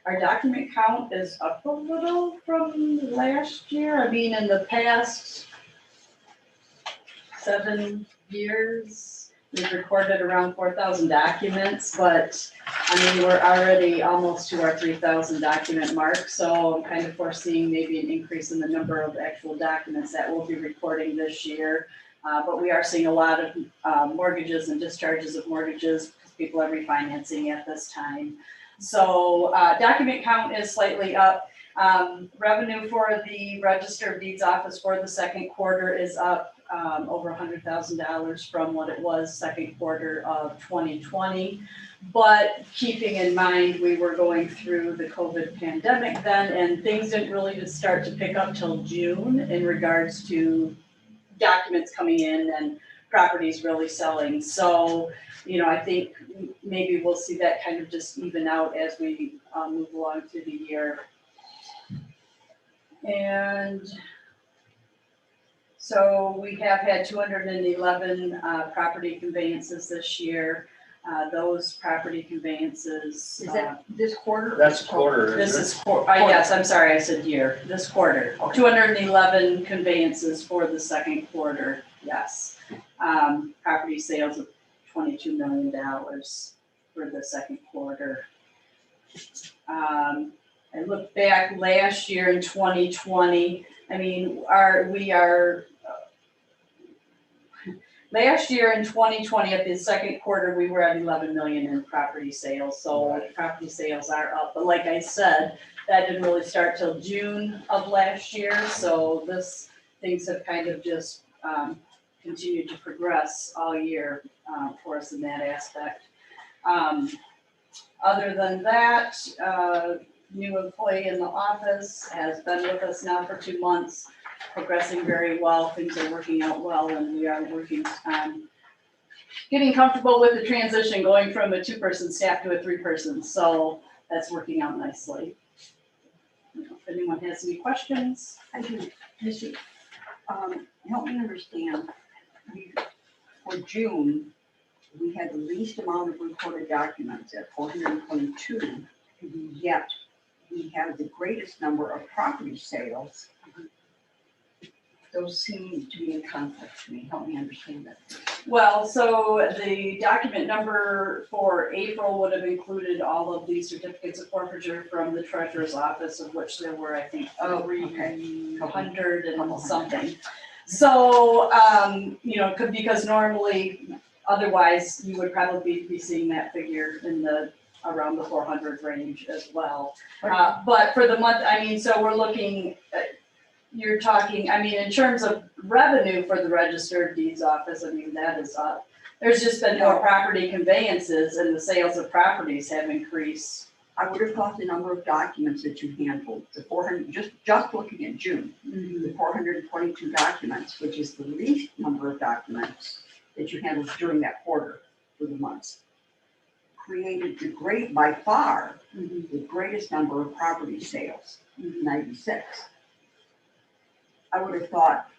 Our document count is up a little from last year. I mean, in the past 7 years, we've recorded around 4,000 documents, but I mean, we're already almost to our 3,000 document mark, so I'm kind of foreseeing maybe an increase in the number of actual documents that we'll be recording this year. But we are seeing a lot of mortgages and discharges of mortgages because people are refinancing at this time. So document count is slightly up. Revenue for the Register of Deeds office for the second quarter is up over $100,000 from what it was second quarter of 2020. But keeping in mind, we were going through the COVID pandemic then, and things didn't really just start to pick up till June in regards to documents coming in and properties really selling. So, you know, I think maybe we'll see that kind of just even out as we move along through the year. And so we have had 211 property conveyances this year. Those property conveyances. Is that this quarter? That's a quarter, This isn't is, yes, I'm sorry, I said year, this quarter. 211 conveyances for the second quarter, yes. Property sales of $22 million for the second quarter. I look back last year in 2020, I mean, last year in 2020, at the second quarter, we were at 11 million in property sales, so property sales are up. But like I said, that didn't really start till June of last year, so things have kind of just continued to progress all year for us in that aspect. Other than that, new employee in the office has been with us now for 2 months, progressing very well. Things are working out well, and we are working on getting comfortable with the transition, going from a 2-person staff to a 3-person. So that's working out nicely. If anyone has any questions. I do, Missy, help me understand, for June, we had the least amount of recorded documents at 422, yet we have the greatest number of property sales. Those seem to be in conflict to me. Help me understand that. Well, so the document number for April would have included all of the certificates of forfeiture from the treasurer's office, of which there were, I think, 300 and something. So, you know, because normally, otherwise, you would probably be seeing that figure in around the 400 range as well. But for the month, I mean, so we're looking, you're talking, I mean, in terms of revenue for the Register of Deeds office, I mean, that is up. There's just been more property conveyances and the sales of properties have increased. I would have thought the number of documents that you handled, the 400, just looking at June, the 422 documents, which is the least number of documents that you handled during that quarter for the months, created by far, the greatest number of property sales, 96. I would have thought,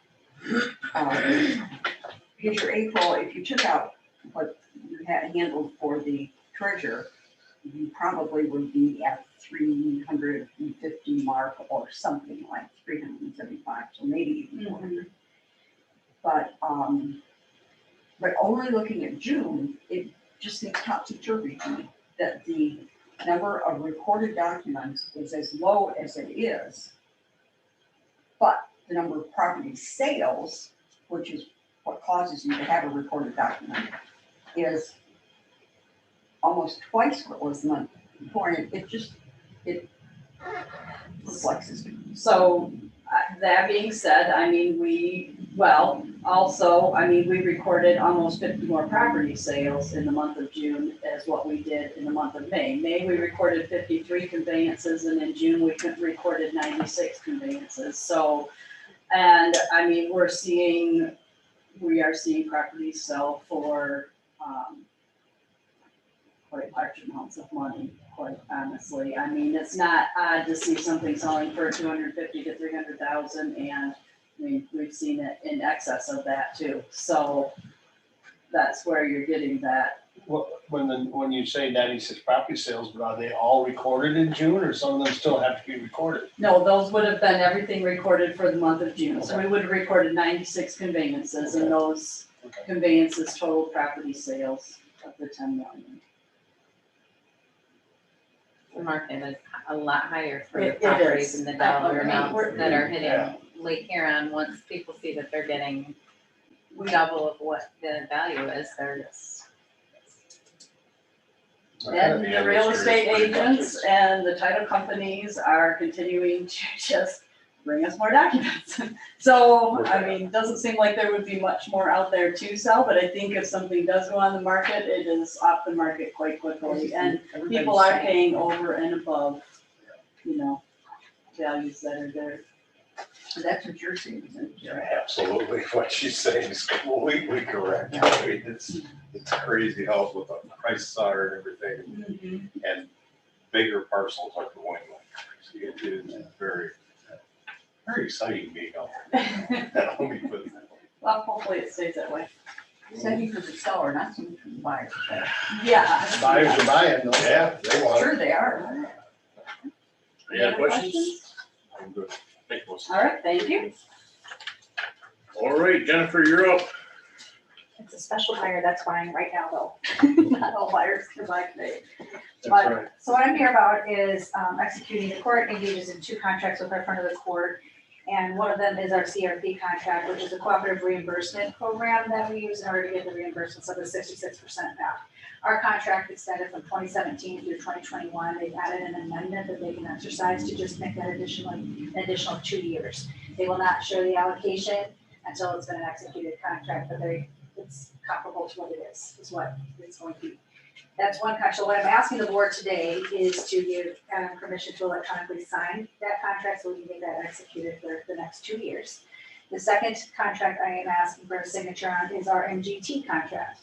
because your April, if you took out what you had handled for the treasurer, you probably would be at 350 mark or something like 375, so maybe even 400. But only looking at June, it just seems topsy-turvy to me that the number of recorded documents is as low as it is, but the number of property sales, which is what causes you to have a recorded document, is almost twice what was the month before. And it perplexes me. So that being said, I mean, we recorded almost 50 more property sales in the month of June as what we did in the month of May. May, we recorded 53 conveyances, and in June, we recorded 96 conveyances. So, and I mean, we are seeing properties sell for quite large amounts of money, quite honestly. I mean, it's not odd to see something selling for 250 to 300,000, and I mean, we've seen it in excess of that too. So that's where you're getting that. when you say 96 property sales, but are they all recorded in June, or some of them still have to be recorded? No, those would have been everything recorded for the month of June. So we would have recorded 96 conveyances, and those conveyances total property sales of the 10 million. The market is a lot higher for the It properties is. and the dollar I mean, amounts we're- that are Yeah. hitting Lake Huron. Once people see that they're getting double of what the value is, they're just. And the real estate agents and the title companies are continuing to just bring us more documents. So, I mean, it doesn't seem like there would be much more out there to sell, but I think if something does go on the market, it is off the market quite quickly. And people are paying over and above, you know, values that are there. So that's what you're saying, isn't it? Yeah, absolutely. What she's saying is completely correct. I mean, it's crazy how what the prices are and everything, and bigger parcels are going like crazy. It is very, very exciting being out there. Let me put it that way. Well, hopefully it stays that way. Exciting for the seller, not so much for the buyer. Yeah. Buyers are buying though. Yeah, they want it. Sure they are. Any other questions? I'm good. Thank you. All right, thank you. All right, Jennifer, you're up. It's a special buyer that's buying right now though. Not all buyers can buy today. That's But, right. so what I'm here about is executing, the court engages in 2 contracts with our front of the court. And one of them is our CRP contract, which is a cooperative reimbursement program that we use in order to get the reimbursements of the 66% back. Our contract extended from 2017 through 2021. They've added an amendment that they can exercise to just make that an additional 2 years. They will not show the allocation until it's been an executed contract, but it's comparable to what it is what it's going to be. That's one contract. So what I'm asking the board today is to give permission to electronically sign that contract so we can get that executed for the next 2 years. The second contract I am asking for a signature on is our MGT contract.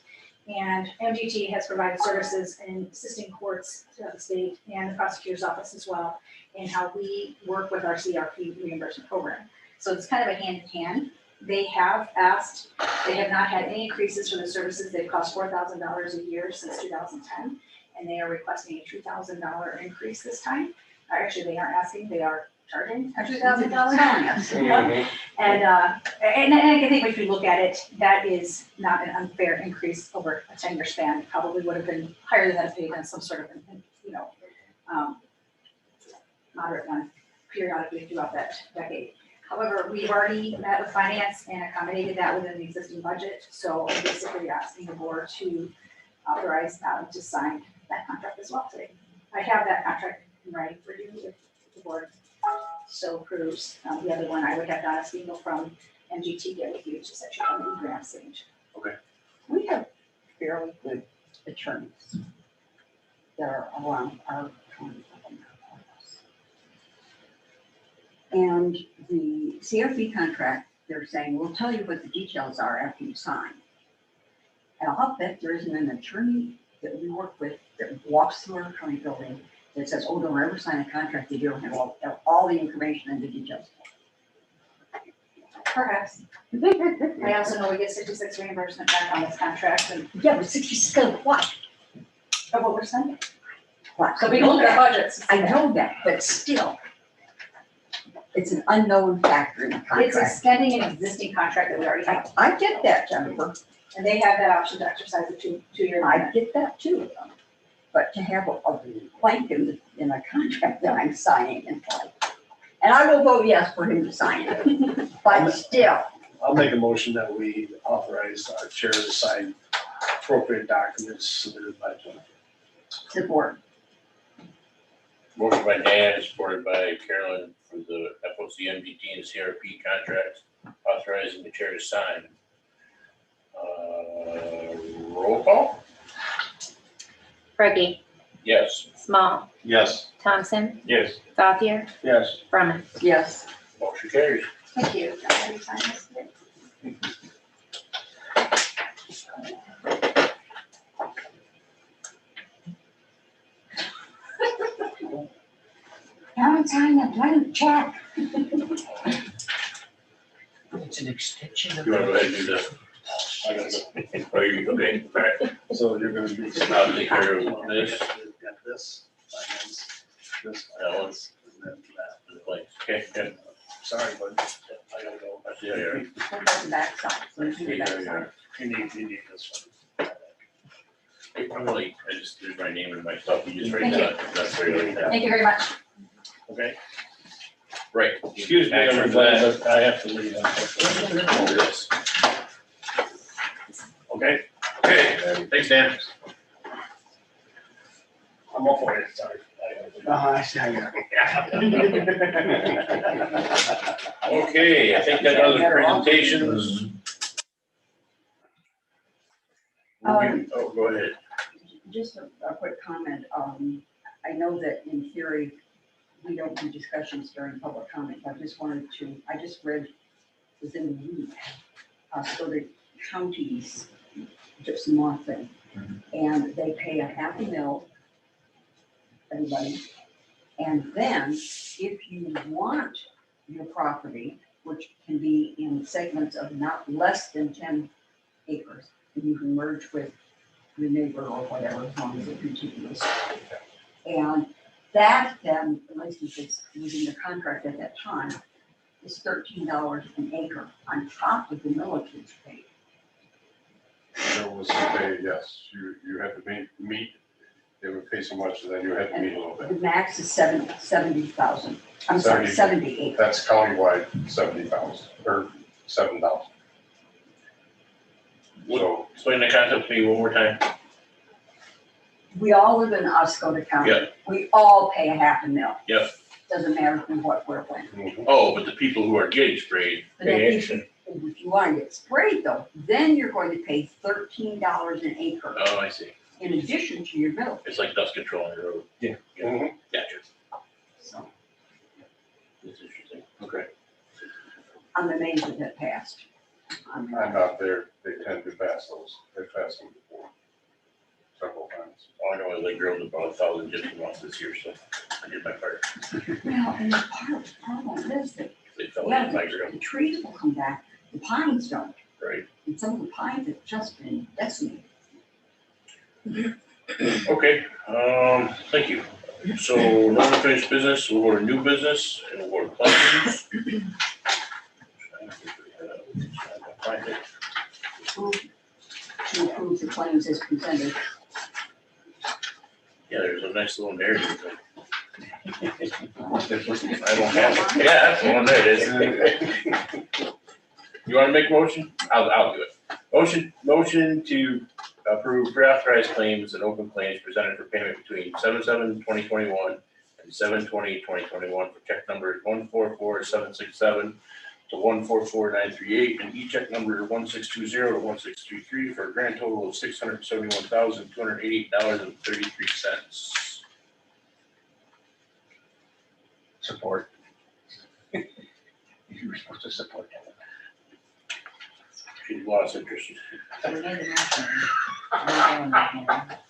And MGT has provided services in assisting courts throughout the state and the prosecutor's office as well in how we work with our CRP reimbursement program. So it's kind of a hand in hand. They have asked, they have not had any increases for the services. They've cost $4,000 a year since 2010. And they are requesting a $2,000 increase this time. Actually, they aren't asking, they are charging a $2,000. Mhm. And I think if you look at it, that is not an unfair increase over a 10-year span. It probably would have been higher than that if they had done some sort of, moderate one periodically throughout that decade. However, we've already met with finance and accommodated that within the existing budget. So I'm basically asking the board to authorize Adam to sign that contract as well today. I have that contract in writing for you if the board so approves. The other one I would have Donna Spiegel from MGT get with you, just that you have the grant signature. We have fairly good attorneys that are around our county. And the CRP contract, they're saying, we'll tell you what the details are after you sign. And I'll bet there isn't an attorney that we work with that walks through our county building that says, oh, don't ever sign a contract if you don't have all the information and the details. Perhaps. I also know we get 66 reimbursement back on this contract and Yeah, but 66 of what? of what we're spending. What? So we look at our budgets. I know that, but still, it's an unknown factor in the It's contract. extending an existing contract that we already have. I get that, Jennifer. And they have that option to exercise a two-year. I get that too. But to have a blank in a contract that I'm signing and and I will vote yes for him to sign it, but still. I'll make a motion that we authorize our chair to sign appropriate documents submitted by Jennifer. Support. Motion by Dan, supported by Carolyn for the FOC MGT and CRP contracts, authorizing the chair to sign. Roll call? Reggie, Yes. Small, Yes. Thompson, Yes. Gothier, Yes. Brumman. Yes. Motion carries. Thank you. Can I sign this today? Now I'm signing a blank check. It's an extension of. You wanna go ahead and do this? I gotta go. Are you, okay, all right. So you're gonna be. I'll take care of this. Got this, finance, this, That one. and then that. The blanks. Okay, good. sorry, but I gotta go. Yeah, yeah. What about the backside? So you do the backside. You need this one. I'm like, I just, there's my name and my stuff, you just write that, that's where you like that. Thank you very much. Okay? Right. Excuse me, Action for everybody, that. but I have to leave. unfortunately. Over this. Okay? Okay, thanks, Dan. I'm all for it, sorry. I see how you are. Okay, I think that does the presentations. Oh, go ahead. Just a quick comment. I know that in theory, we don't do discussions during public comment. I just read within the week, so the counties, gypsy moth thing, and they pay $500,000, everybody. And then if you want your property, which can be in segments of not less than 10 acres, and you can merge with your neighbor or whatever, as long as it's contiguous. And that then, at least if it's using the contract at that time, is $13 an acre on top of the millage that's paid. There was some pay, yes, you had to meet, they would pay so much, and then you had to meet a little The bit. max is 70,000. I'm sorry, 78. That's countywide, 70,000, or 7,000. So, Explain the concept to me one more time. We all live in Oscoda County. Yeah. We all pay $500,000. Yep. Doesn't matter who, what, where, when. Oh, but the people who are getting sprayed, But if you want to get sprayed though, then you're going to pay $13 an acre oh, I see. in addition to your bill. It's like dust control on the road. Mhm. Gotcha. So That's interesting. Okay. I'm amazed that that passed. I'm not there, they tend to pass those, they passed them before, several times. All I know is I drilled about 1,000 gypsy moths this year, so I did my part. Well, and the problem is that, They fell yeah, in my the grill, trees will come back, the pines don't. right? And some of the pines have just been decimated. Okay, thank you. So, no unfinished business, we'll go to new business, and we'll go to claims. To approve the claims as presented. Yeah, there's a nice little narrative. I don't have it. Yeah, that's the one there it is. You wanna make a motion? I'll do it. Motion to approve pre-authorized claims and open claims presented for payment between 7/7/2021 and 7/20/2021 for check numbers 144-767 to 144-938, and e-check number 1620 to 1623 for a grand total of $671,288.33. Support. You were supposed to support that. She's lost interest. So we made the motion. We're doing that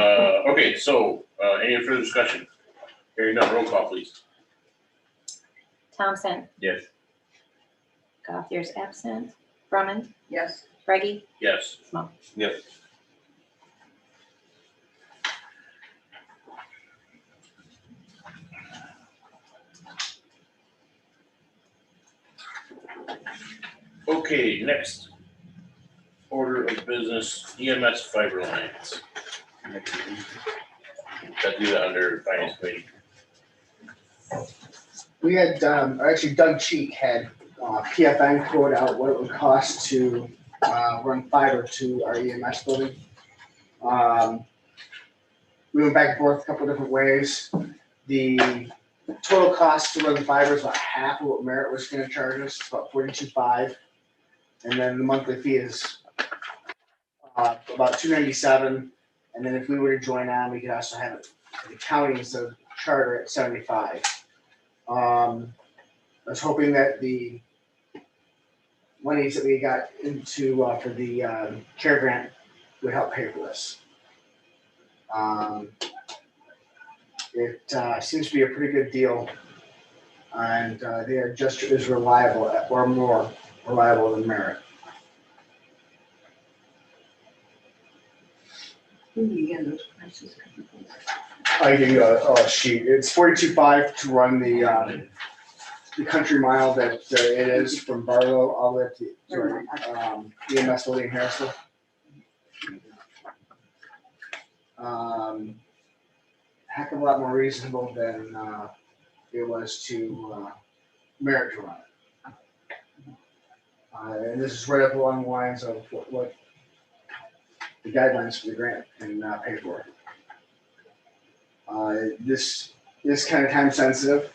now. Okay, so, any further discussion? Hearing none, roll call, please. Thompson, Yes. Gauthier's absent, Drummond, Yes, Reggie, Yes. Small. Yep. Okay, next order of business, Ems Fiber Alliance. That do that under finance committee. We had, actually Doug Cheek had PFN quote out what it would cost to run fiber to our EMS building. We went back and forth a couple different ways. The total cost to run the fiber is about half of what Merit was gonna charge us, about $42.5. And then the monthly fee is about $297. And then if we were to join on, we could also have it the county instead of charter at $75. I was hoping that the monies that we got into for the care grant would help pay for this. It seems to be a pretty good deal, and they are just as reliable or more reliable than Merit. who do you get those prices? I give you a sheet. It's 42.5 to run the country mile that it is from Barlow all the way up to EMS building in Harrisville. Heck of a lot more reasonable than it was to Merritt to run it. And this is right up along the lines of what the guidelines for the grant can pay for. This is kind of time sensitive.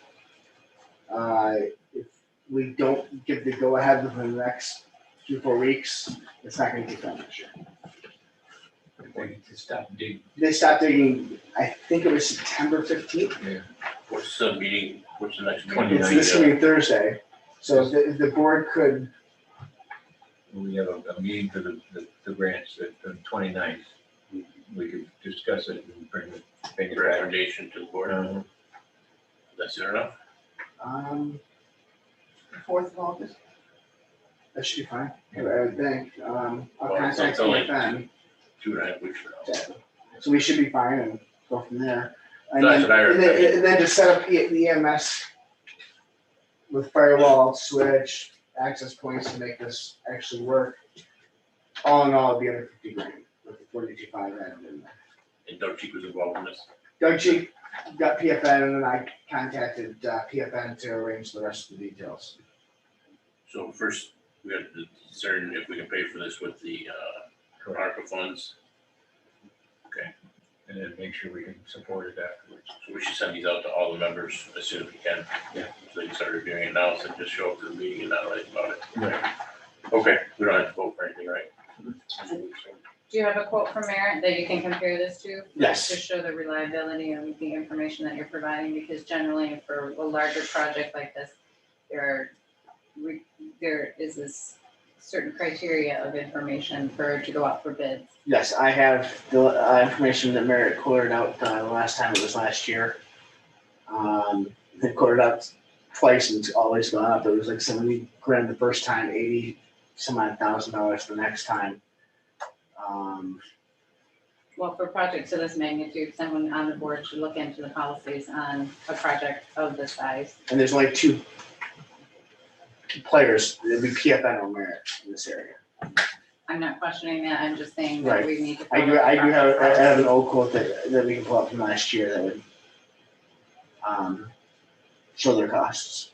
If we don't give the go ahead within the next 2-4 weeks, it's not going to get done this year. They stopped digging, I think it was September 15th. What's the meeting, what's the next meeting? It's this coming Thursday. So the board could, We have a meeting for the grants at the 29th. We could discuss it and bring it back. Recommendation to the board. That's it enough? 4th of August. that should be fine, I would think. I'll Well, contact it's only them. 2.5 weeks from now. So we should be fine and go from there. And That's then, what I heard. and then to set up the EMS with firewall, switch, access points to make this actually work. All in all, it'd be under 50 grand with the 42.5 added in there. And Doug Cheek was involved in this. Doug Cheek got PFN and then I contacted PFN to arrange the rest of the details. So first, we have to discern if we can pay for this with the ARPA funds. Okay, And then make sure we can support it afterwards. so we should send these out to all the members as soon as we can. Yeah. So they can start reviewing it now, so just show up to the meeting and not write about it. Right. Okay, we don't have to vote for anything, right? Do you have a quote from Merit that you can compare this to? Yes. To show the reliability of the information that you're providing, because generally for a larger project like this, there is this certain criteria of information for it to go out for bids. Yes, I have the information that Merritt quoted out the last time, it was last year. They quoted out twice and it's always gone up. It was like 70 grand the first time, 80 some odd $1,000 the next time. Well, for projects of this magnitude, someone on the board should look into the policies on a project of this size. And there's only two players, it'd be PFN or Merritt in this area. I'm not questioning that, I'm just saying that Right. we need to. I follow the have process. an old quote that we can pull up from last year that would show their costs.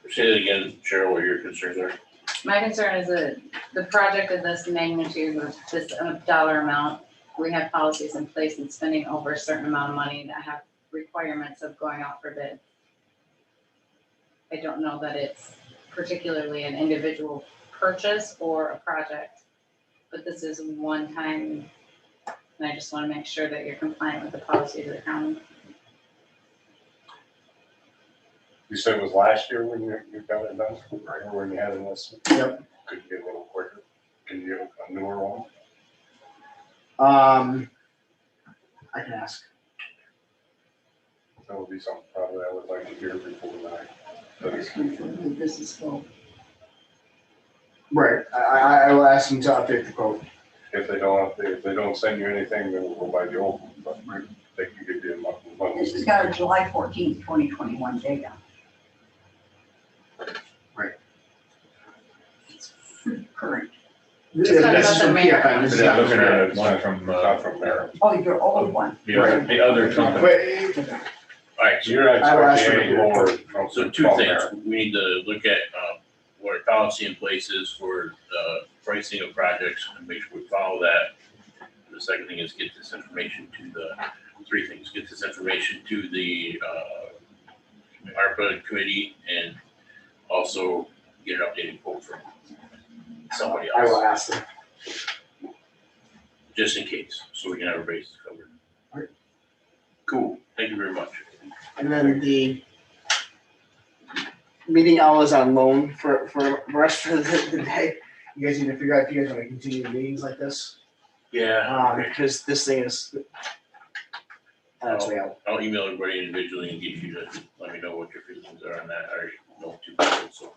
Say that again, Cheryl, what your concerns are. My concern is that the project of this magnitude, with this dollar amount, we have policies in place and spending over a certain amount of money that have requirements of going out for bid. I don't know that it's particularly an individual purchase or a project, but this is one time. And I just want to make sure that you're compliant with the policies of the county. You said it was last year when you got it done, right, or when you had this? Yep. Could you get a little quicker? Can you get a newer one? I can ask. That would be something probably I would like to hear before tonight. This is full. Right, I will ask them to update the quote. If they don't send you anything, then we'll go by the old one, but they can give you a month. This has got a July 14th, 2021 date on it. Right. It's current. This Just talking is about the from mayor. PFN, this is They're not looking from at Merritt. one from, Not from there. Oh, your old one. the other company. Wait, All right, so You're not I will ask expecting them any to lower. do from- So two from things, there. we need to look at what our policy in place is for pricing of projects and make sure we follow that. The second thing is get this information to three things, get this information to the ARPA committee and also get an updated quote from somebody I will else, ask them. just in case, so we can have our bases covered. Right. Cool, thank you very much. And then the meeting owl is on loan for the rest of the day. You guys need to figure out if you guys want to continue meetings like this. Yeah, okay. Because this thing is on its way out. I'll email everybody individually and get you to let me know what your feelings are on that. I already know two people, so.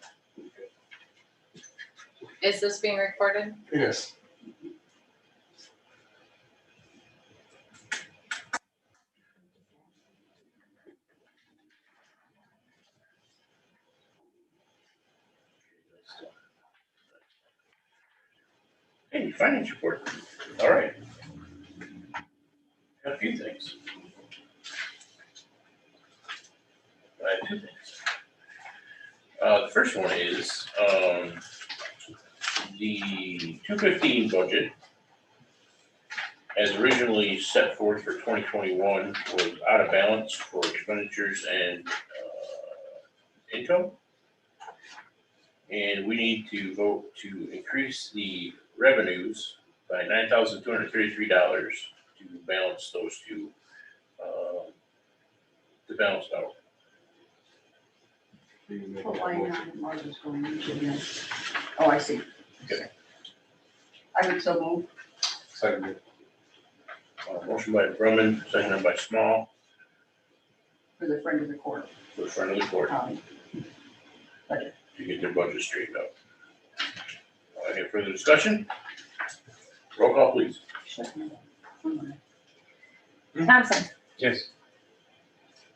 Is this being recorded? It is. Hey, finance report. All right. Got a few things. I have two things. The first one is, the 215 budget, as originally set forth for 2021, was out of balance for expenditures and income. And we need to vote to increase the revenues by $9,233 to balance those two, to balance it out. What line item are those going into again? Oh, I see. Okay. I would so move. Second. Motion by Drummond, seconded by Small, For the friend of the court. for the front of the court, Budget. to get their budget straightened out. Any further discussion? Roll call, please. Thompson, Yes.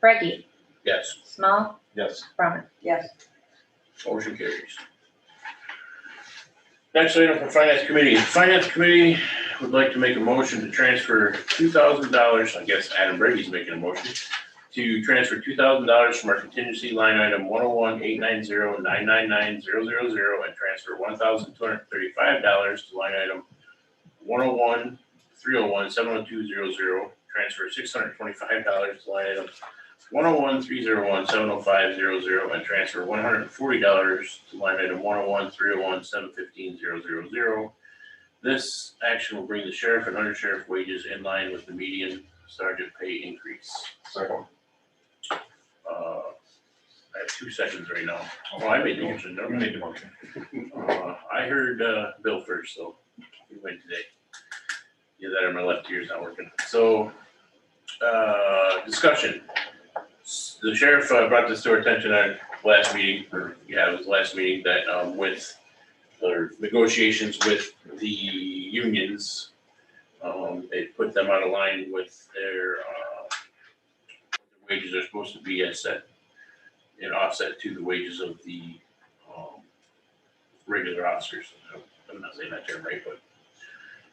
Breggy, Yes, Small, Yes. Brumman. Yes. motion carries. Next item for Finance Committee. Finance Committee would like to make a motion to transfer $2,000, I guess Adam Brady's making a motion, to transfer $2,000 from our contingency line item 101-890-999-000 and transfer $1,235 to line item 101-301-70200, transfer $625 to line item 101-301-70500, and transfer $140 to line item 101-301-715-000. This action will bring the sheriff and undersheriff wages in line with the median sergeant pay increase. Second. I have 2 seconds right now. Oh, I made the motion, You never made mind. the motion. I heard Bill first, so he went today. Yeah, that or my left ear's not working. So, discussion. The sheriff brought this to our attention at last meeting, it was last meeting, that with their negotiations with the unions, they put them out of line with their wages are supposed to be as set and offset to the wages of the regular officers. I'm not saying that term right, but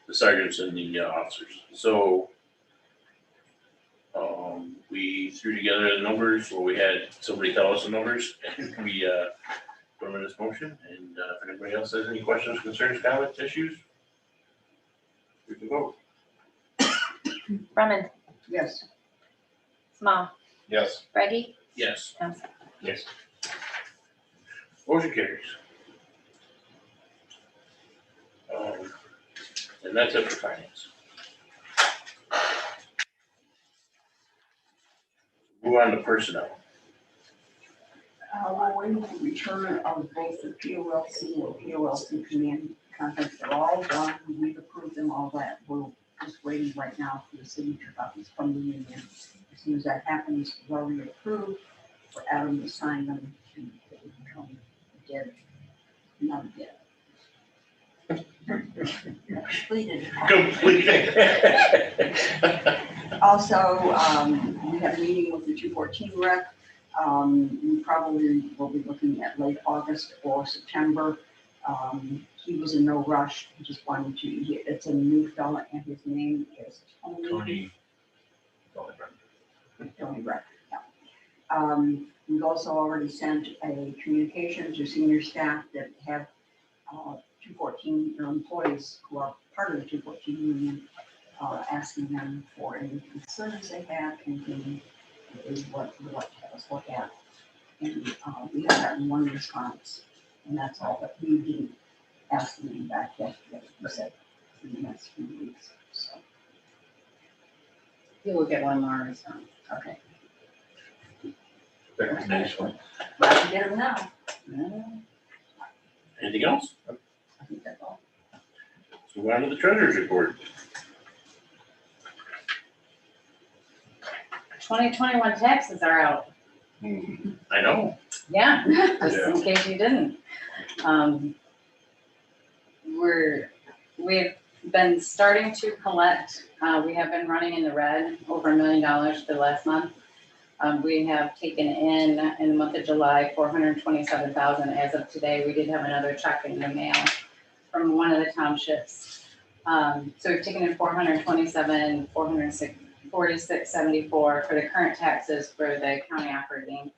the sergeants and the officers. So we threw together the numbers, or we had somebody tell us the numbers, and we put them in this motion. And if anybody else has any questions, concerns, comments, issues, we can vote. Brumman, Yes. Small, Yes. Breggy, Yes, Thompson. Yes. motion carries. And that's it for finance. Move on to personnel. We're waiting for return of both the POLC and POLC command contracts. They're all done. We've approved them, all that. We're just waiting right now for the signature copies from the union. As soon as that happens, we've already approved for Adam to sign them to become dead. Not dead. Completed. Completed. Also, we had a meeting with the 214 rep. We probably will be looking at late August or September. He was in no rush. He just wanted to, it's a new fella and his name is Tony Rep. Yeah. We've also already sent a communication to senior staff that have 214 employees who are part of the 214 union, asking them for any concerns they have, anything is what we would like to have us look at. And we have gotten one response, and that's all, but we didn't ask them back yesterday. We said in the next few weeks, so. You will get one more response. Okay. Recommendation. Glad to get them now. Anything else? I think that's all. Let's move on to the treasurer's report. 2021 taxes are out. I know. Yeah, just in case you didn't. We've been starting to collect, we have been running in the red over $1 million for the last month. We have taken in the month of July, 427,000 as of today. We did have another check in the mail from one of the townships. So we've taken in 427, 4674 for the current taxes for the county operating.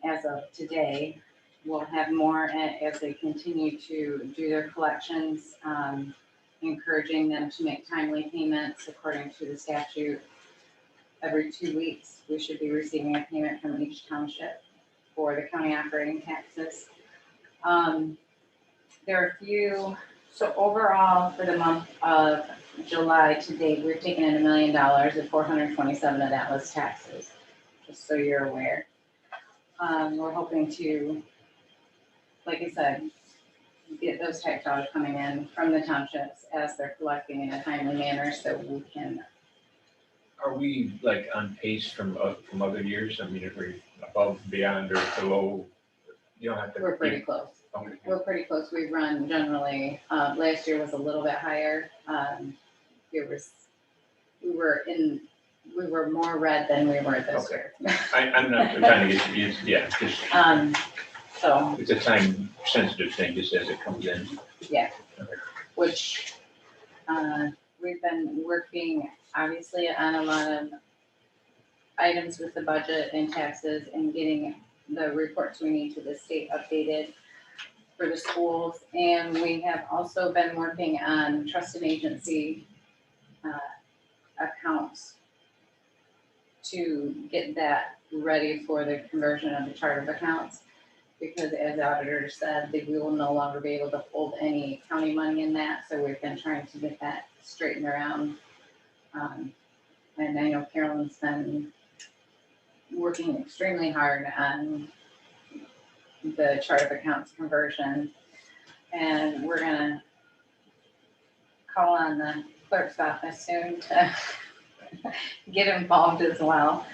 As of today, we'll have more as they continue to do their collections, encouraging them to make timely payments according to the statute. Every 2 weeks, we should be receiving a payment from each township for the county operating taxes. There are a few, so overall for the month of July to date, we've taken in $1 million and 427 of that was taxes, just so you're aware. We're hoping to, like I said, get those tax dollars coming in from the townships as they're collecting in a timely manner so we can. Are we like on pace from other years? I mean, if we're above, beyond, or below, you don't have to. We're pretty close. We're pretty close. We run generally, last year was a little bit higher. We were more red than we were this year. I'm not trying to get used, yeah, just, So, it's a time sensitive thing, just as it comes in. yeah, which, we've been working obviously on a lot of items with the budget and taxes and getting the reports we need to the state updated for the schools. And we have also been working on trust and agency accounts to get that ready for the conversion of the chart of accounts. Because as the auditor said, that we will no longer be able to hold any county money in that. So we've been trying to get that straightened around. And I know Carolyn's been working extremely hard on the chart of accounts conversion. And we're gonna call on the clerk's office soon to get involved as well.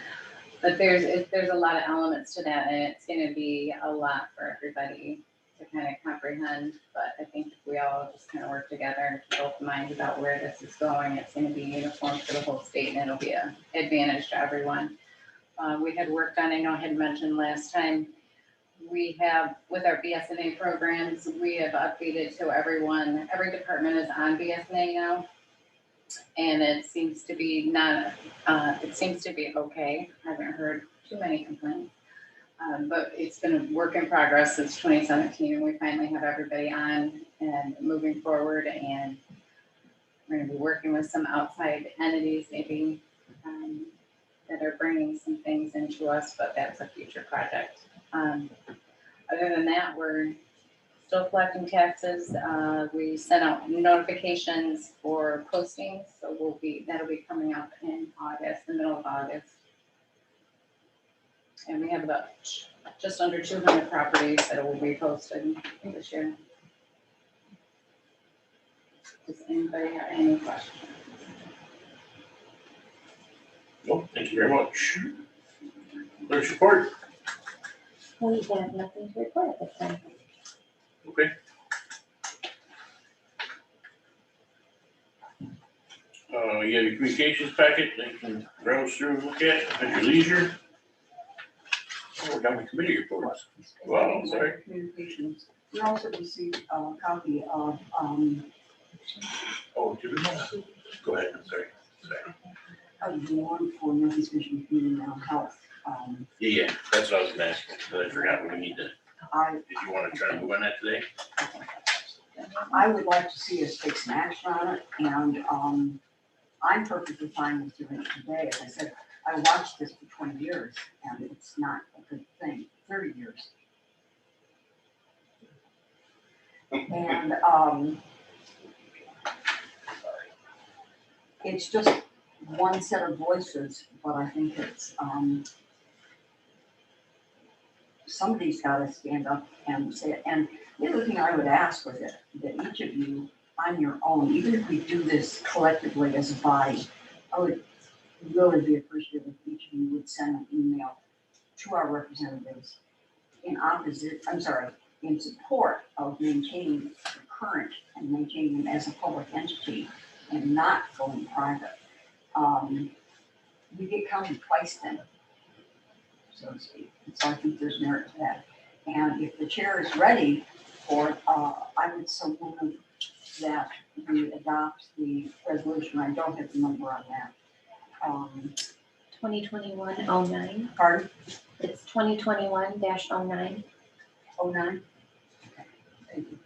But there's a lot of elements to that, and it's gonna be a lot for everybody to kind of comprehend. But I think if we all just kind of work together, both minds about where this is going, it's gonna be uniform for the whole state, and it'll be an advantage to everyone. We had worked on, I know I had mentioned last time, we have, with our BSNA programs, we have updated so every department is on BSNA now. And it seems to be okay. I haven't heard too many complaints. But it's been a work in progress since 2017, and we finally have everybody on and moving forward. And we're gonna be working with some outside entities maybe that are bringing some things into us, but that's a future project. Other than that, we're still collecting taxes. We sent out notifications for postings, so that'll be coming up in August, the middle of August. And we have about just under 200 properties that will be posted this year. Does anybody have any questions? Nope, thank you very much. Clerk's report. We have nothing to report at this time. Okay. You have your communications packet that you can browse through and look at at your leisure. Oh, we're down to committee reports. Wow, sorry. Communications. We also received a copy of, Oh, do we want to? Go ahead, I'm sorry. the one for Northeast Michigan Community Mental Health. Yeah, that's what I was gonna ask, but I forgot we need to, did you want to try to move on that today? I would like to see us take some action on it, and I'm perfectly fine with doing it today. As I said, I watched this for 20 years, and it's not a good thing, 30 years. And it's just one set of voices, but I think it's, somebody's got to stand up and say it. And the other thing I would ask was that each of you on your own, even if we do this collectively as a body, I would really be appreciative if each of you would send an email to our representatives in support of maintaining the current and maintaining them as a public entity and not going private. We get counted twice then. so to speak. And so I think there's merit to that. And if the chair is ready for it, I would so move that we adopt the resolution. I don't have the number on that. 2021-09. Pardon? It's 2021-09. 09? Okay, thank you.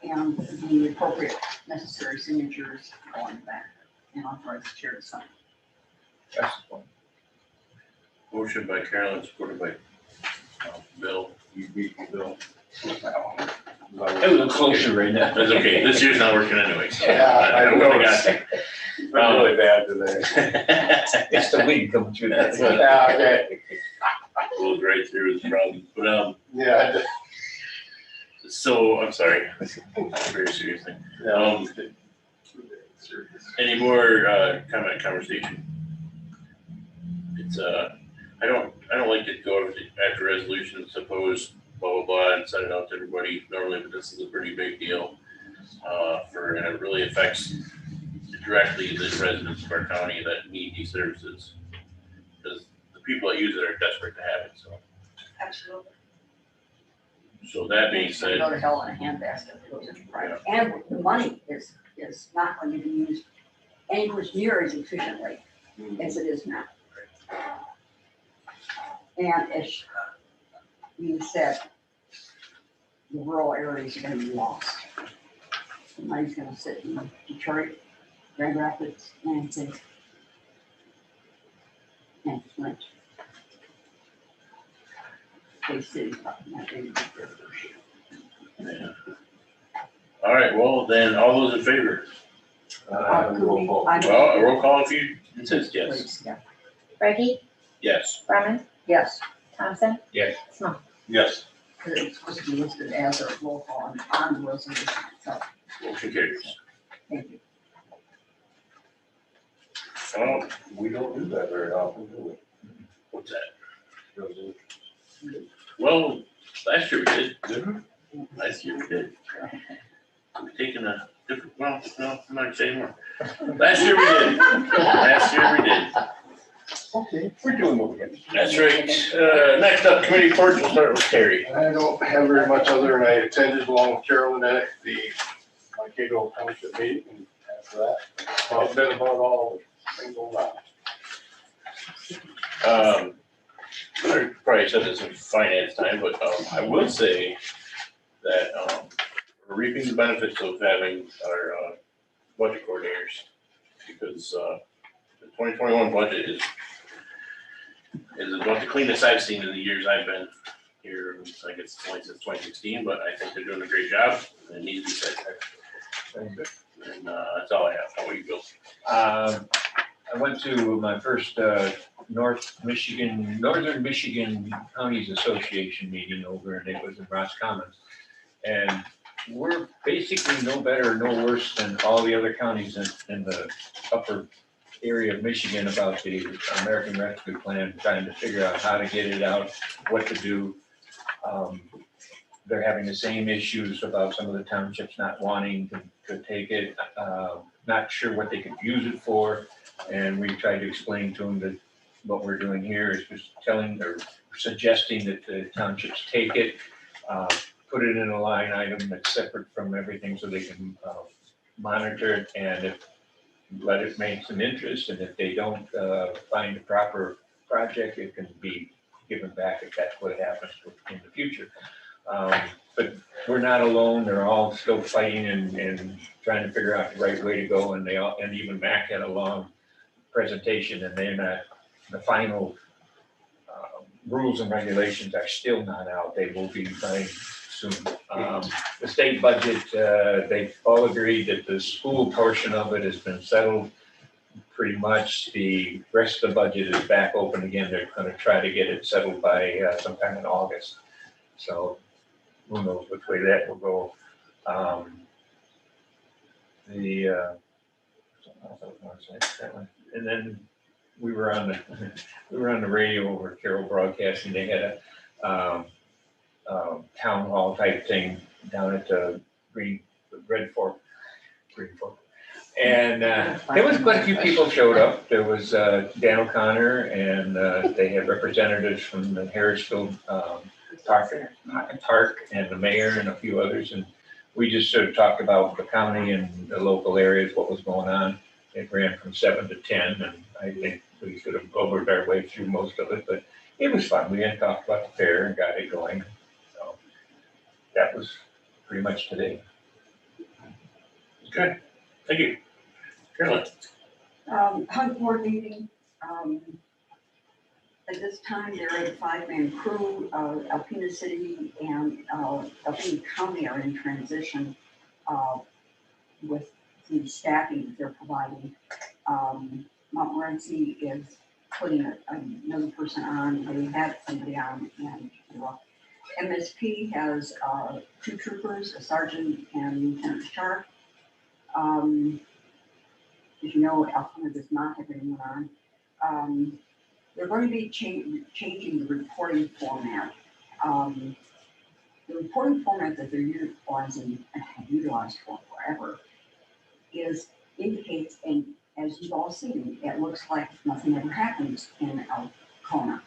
And the appropriate necessary signatures on that and authorize the chair to sign. That's the point. Motion by Carolyn, supported by Bill. You beat me, Bill. A little closer right now. That's okay. This year's not working anay, so. Yeah, I would've got noticed. there. I'm really bad today. It's the wind coming through that. Yeah, okay. Pulled right through the problem, but, Yeah. so, I'm sorry, very serious thing. Any more, comment, conversation? It's, I don't like to go after resolution, suppose, blah, blah, blah, and send it out to everybody normally, but this is a pretty big deal. And it really affects directly the residents of our county that need these services. Because the people that use it are desperate to have it, so. Absolutely. So that being said. Go to hell in a handbasket that goes into private. And the money is not going to be used anywhere near as efficiently as it is now. And as you said, the rural areas are gonna be lost. The money's gonna sit in Detroit, Grand Rapids, Lansing, and Flint. Bay City, probably not very big there for sure. Yeah. All right, well, then, all those in favor? Roll call. Well, a roll call if you insist, yes. Please, yeah. Reggie, Yes. Brumman, Yes, Thompson, Yes. Small. Yes. because it's supposed to be listed as a roll call on the resolution itself. Motion carries. Thank you. We don't do that very often, do What's that? we? Well, last year we did. Did Last year we did. We've taken a different, well, no, I'm not gonna say anymore. Last year we did. Last year we did. Okay, we're doing what we can. That's right. Next up, committee reports, we'll start with Terry. I don't have very much other than I attended along with Carolyn at the Mgt Township meeting, and after that, I've been about all the things going on. I probably said this in finance time, but I will say that we're reaping the benefits of having our budget coordinators, because the 2021 budget is about the cleanest I've seen in the years I've been here. I guess it's only since 2016, but I think they're doing a great job, and it needs to be said. And that's all I have. How about you, Bill? I went to my first Northern Michigan Counties Association meeting over, and it was in Ross Commons. And we're basically no better, no worse than all the other counties in the upper area of Michigan about the American Rescue Plan, trying to figure out how to get it out, what to do. They're having the same issues about some of the townships not wanting to take it, not sure what they could use it for. And we tried to explain to them that what we're doing here is just telling or suggesting that the townships take it, put it in a line item that's separate from everything so they can monitor it, and let it make some interest. And if they don't find a proper project, it can be given back if that's what happens in the future. But we're not alone. They're all still fighting and trying to figure out the right way to go. And even Mac had a long presentation, and they're not, the final rules and regulations are still not out. They will be coming soon. The state budget, they've all agreed that the school portion of it has been settled pretty much. The rest of the budget is back open again. They're going to try to get it settled by sometime in August. So who knows which way that will go. And then we were on the radio over Carroll Broadcasting. They had a town hall type thing down at the Green Fork. And there was quite a few people showed up. There was Dan O'Connor, and they had representatives from the Harrisville Park and the mayor and a few others. And we just sort of talked about the county and the local areas, what was going on. It ran from 7 to 10, and I think we sort of overed our way through most of it, but it was fun. We had talked about the fair and got it going. So that was pretty much today. Good, thank you. Carolyn? Hunt board meeting, at this time, they're a 5-man crew. Alpena City and Alpena County are in transition with the staffing that they're providing. Montmorency is putting another person on. They had somebody on, and MSP has 2 troopers, a sergeant and Lieutenant Sharp. As you know, Alpena does not have anyone on. They're going to be changing the reporting format. The reporting format that they're utilizing and have utilized for forever indicates, and as you've all seen, it looks like nothing ever happens in Alcona.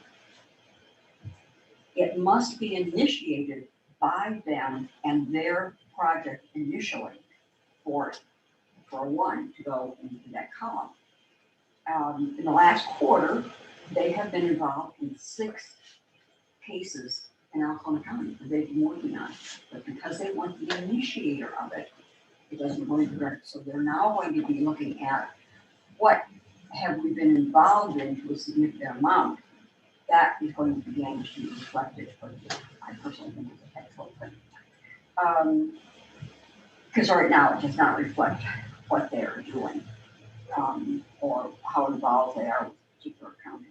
It must be initiated by them and their project initially for one to go into that column. In the last quarter, they have been involved in 6 cases in Alcona County that they've been working on. But because they want the initiator of it, it doesn't go into record. So they're now going to be looking at what have we been involved in to a significant amount. That is going to begin to be reflected. But I personally think it's a excellent thing. Because right now it does not reflect what they're doing or how involved they are with a particular county.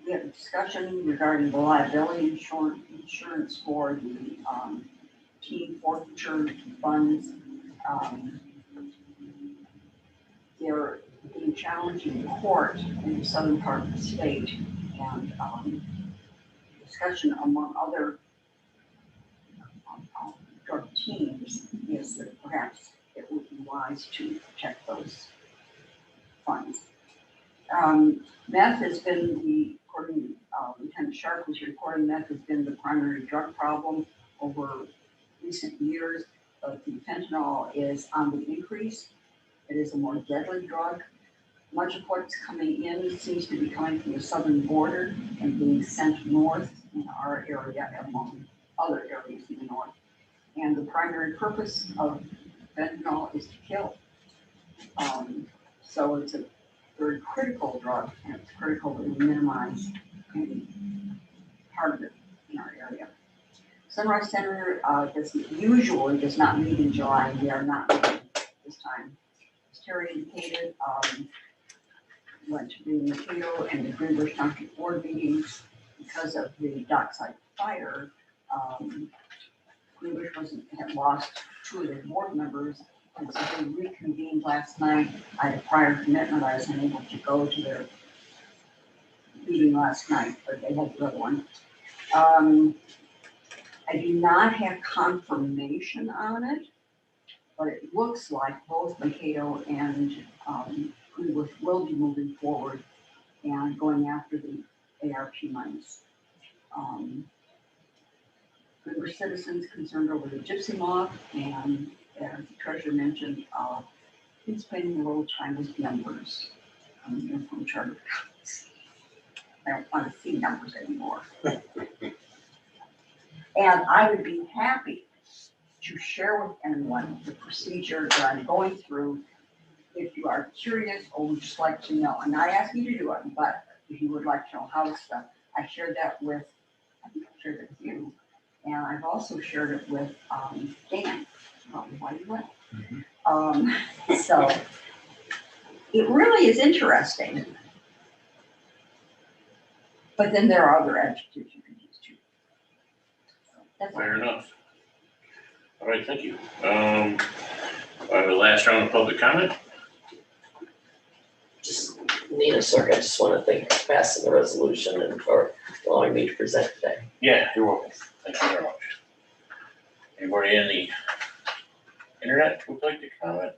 We have a discussion regarding the liability insurance for the team forfeiture funds. They're being challenged in court in the southern part of the state, and discussion among other drug teams is that perhaps it would be wise to protect those funds. Meth has been according to Lieutenant Sharp was reporting, meth has been the primary drug problem over recent years, but the fentanyl is on the increase. It is a more deadly drug. Much of what's coming in seems to be coming from the southern border and being sent north in our area among other areas in the north. And the primary purpose of fentanyl is to kill. So it's a very critical drug, and it's critical that we minimize any part of it in our area. Sunrise Center usually does not meet in July, and we are not meeting this time. As Terry indicated, went to the Mgt and the Greenbush Township board meetings because of the dockside fire. Greenbush had lost 2 of their board members, and so they reconvened last night. I had a prior commitment. I was unable to go to their meeting last night, but they had the other one. I do not have confirmation on it, but it looks like both Mgt and Greenbush will be moving forward and going after the ARP monies. Greenbush citizens concerned over the gypsy moth, and as the treasurer mentioned, been spending a little time with numbers. I'm here from charter accounts. I don't want to see numbers anymore. And I would be happy to share with anyone the procedure that I'm going through. If you are curious or would just like to know, I'm not asking you to do it, but if you would like to know how it's done, I shared that with, I think I shared it with you. And I've also shared it with Dan, probably why you went. So it really is interesting. But then there are other adjectives you can use too. So that's Fair enough. All right, thank you. I have a last round of public comment. Just need a second. I just want to thank you for passing the resolution and for allowing me to present today. Yeah, you're welcome. Thank you very much. Anybody Internet would like to comment?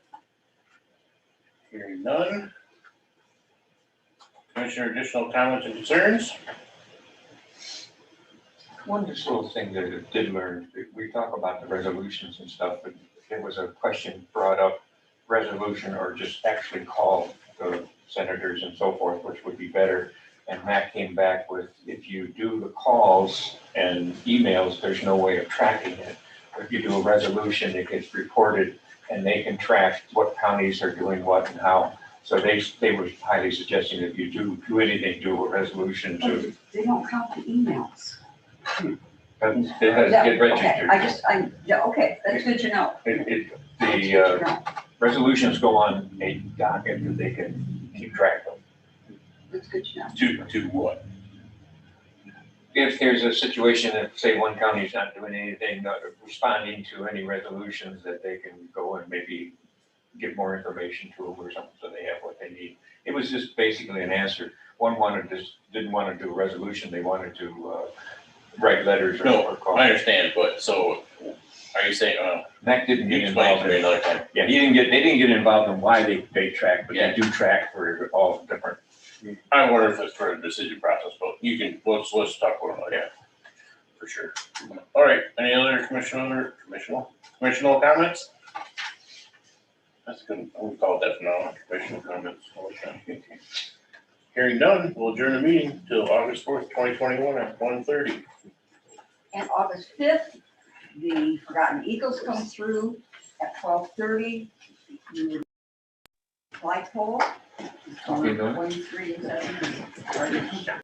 Hearing none. Commissioner, additional comments and concerns? One just little thing that I did learn, we talk about the resolutions and stuff, but there was a question brought up, resolution or just actually call the senators and so forth, which would be better. And Matt came back with, if you do the calls and emails, there's no way of tracking it. If you do a resolution, it gets reported and they can track what counties are doing what and how. So they were highly suggesting that you do anything, do a resolution to, They don't count the emails. it has to get Okay, registered. Okay, that's good to know. The Good to know. resolutions go on a docket that they can keep track of. That's good to know. To what? If there's a situation that, say, one county's not doing anything, not responding to any resolutions, that they can go and maybe give more information to them or something, so they have what they need. It was just basically an answer. One didn't want to do a resolution, they wanted to write letters or No, call. I understand, but so are you saying, Mac didn't get explain involved to me in, another time? yeah, they didn't get involved in why they track, but Yeah. they do track for all different. I wonder if it's for the decision process, but you can, let's talk about it, yeah, for sure. All right, any other commissioner comments? That's good, we call that now, commissioner comments. Hearing none, we'll adjourn the meeting till August 4th, 2021 at 1:30. And August 5th, the Forgotten Eagles come through at 12:30. Flagpole. Okay, go ahead. 23 and 7.